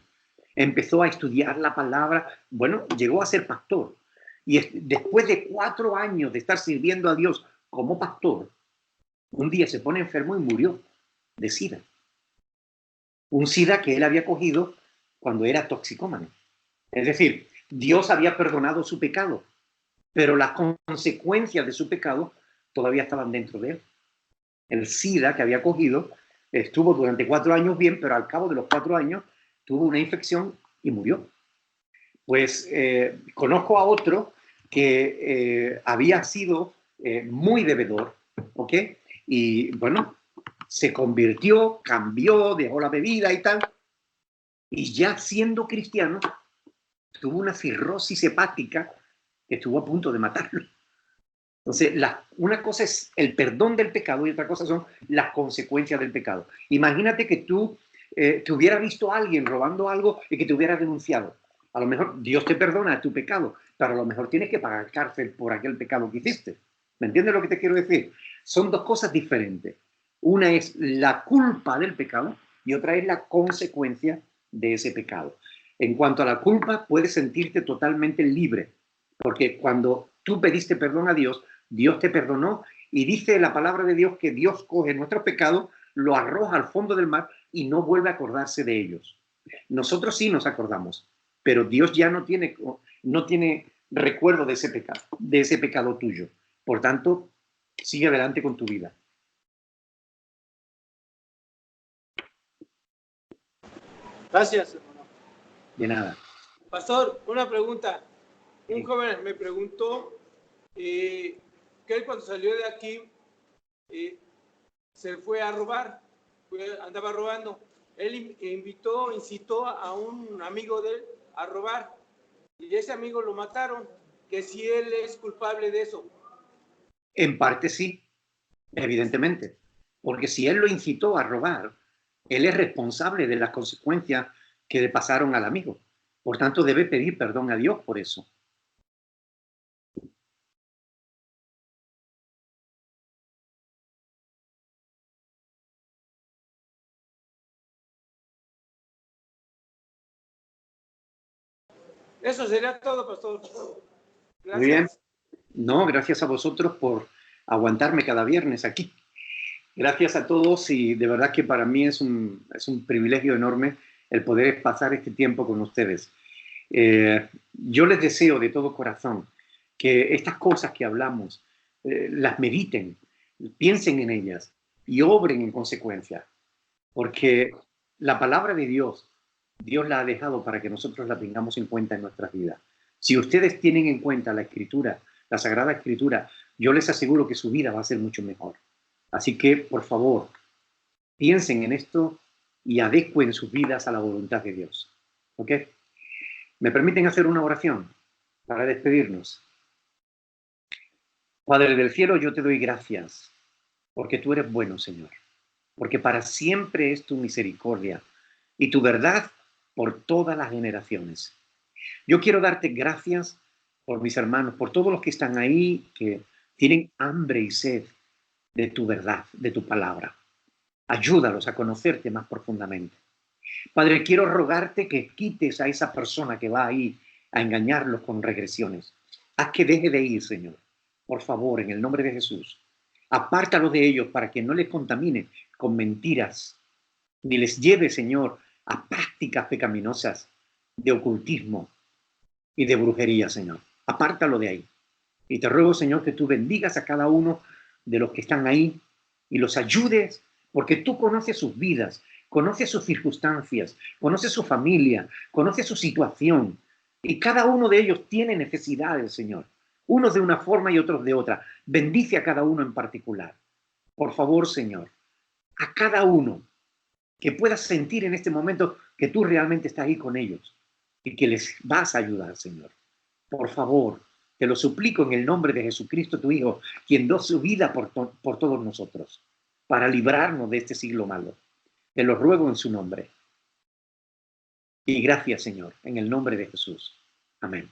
Empezó a estudiar la palabra, bueno, llegó a ser pastor. Y después de 4 años de estar sirviendo a Dios como pastor, un día se pone enfermo y murió de SIDA. Un SIDA que él había cogido cuando era toxicómano. Es decir, Dios había perdonado su pecado, pero las consecuencias de su pecado todavía estaban dentro de él. El SIDA que había cogido estuvo durante 4 años bien, pero al cabo de los 4 años tuvo una infección y murió. Pues conozco a otro que había sido muy bebedor, ¿ok? Y bueno, se convirtió, cambió, dejó la bebida y tal, y ya siendo cristiano, tuvo una cirrosis hepática que estuvo a punto de matarlo. Entonces, una cosa es el perdón del pecado y otra cosa son las consecuencias del pecado. Imagínate que tú te hubiera visto a alguien robando algo y que te hubiera denunciado. A lo mejor Dios te perdona tu pecado, pero a lo mejor tienes que pagar cárcel por aquel pecado que hiciste. ¿Me entiendes lo que te quiero decir? Son dos cosas diferentes. Una es la culpa del pecado y otra es la consecuencia de ese pecado. En cuanto a la culpa, puedes sentirte totalmente libre, porque cuando tú pediste perdón a Dios, Dios te perdonó y dice la palabra de Dios que Dios coge nuestros pecados, lo arroja al fondo del mar y no vuelve a acordarse de ellos. Nosotros sí nos acordamos, pero Dios ya no tiene recuerdo de ese pecado tuyo. Por tanto, sigue adelante con tu vida. Gracias, hermano. De nada. Pastor, una pregunta. Un joven me preguntó que él cuando salió de aquí se fue a robar, andaba robando. Él incitó a un amigo de él a robar y ese amigo lo mataron, que si él es culpable de eso. En parte sí, evidentemente, porque si él lo incitó a robar, él es responsable de las consecuencias que le pasaron al amigo. Por tanto, debe pedir perdón a Dios por eso. Eso sería todo, pastor. Gracias. Muy bien. No, gracias a vosotros por aguantarme cada viernes aquí. Gracias a todos y de verdad que para mí es un privilegio enorme el poder pasar este tiempo con ustedes. Yo les deseo de todo corazón que estas cosas que hablamos las mediten, piensen en ellas y obren en consecuencia, porque la palabra de Dios, Dios la ha dejado para que nosotros la tengamos en cuenta en nuestras vidas. Si ustedes tienen en cuenta la Escritura, la Sagrada Escritura, yo les aseguro que su vida va a ser mucho mejor. Así que, por favor, piensen en esto y adecuen sus vidas a la voluntad de Dios. ¿Ok? ¿Me permiten hacer una oración para despedirnos? Padre del cielo, yo te doy gracias porque tú eres bueno, Señor, porque para siempre es tu misericordia y tu verdad por todas las generaciones. Yo quiero darte gracias por mis hermanos, por todos los que están ahí, que tienen hambre y sed de tu verdad, de tu palabra. Ayúdalos a conocerte más profundamente. Padre, quiero rogarte que quites a esa persona que va ahí a engañarlos con regresiones. Haz que deje de ir, Señor. Por favor, en el nombre de Jesús. Apártalo de ellos para que no les contamine con mentiras, ni les lleve, Señor, a prácticas pecaminosas de ocultismo y de brujería, Señor. Apártalo de ahí. Y te ruego, Señor, que tú bendigas a cada uno de los que están ahí y los ayudes, porque tú conoces sus vidas, conoces sus circunstancias, conoces su familia, conoces su situación. Y cada uno de ellos tiene necesidades, Señor. Unos de una forma y otros de otra. Bendice a cada uno en particular. Por favor, Señor, a cada uno que pueda sentir en este momento que tú realmente estás ahí con ellos y que les vas a ayudar, Señor. Por favor, te lo suplico en el nombre de Jesucristo, tu Hijo, quien dio su vida por todos nosotros, para librarnos de este siglo malo. Te lo ruego en su nombre. Y gracias, Señor, en el nombre de Jesús. Amén.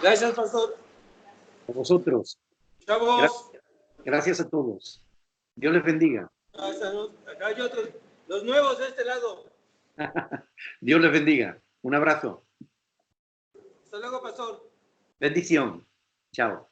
Gracias, pastor. A vosotros. Chavos. Gracias a todos. Dios les bendiga. Acá hay otros, los nuevos de este lado. Dios les bendiga. Un abrazo. Hasta luego, pastor. Bendición. Chao.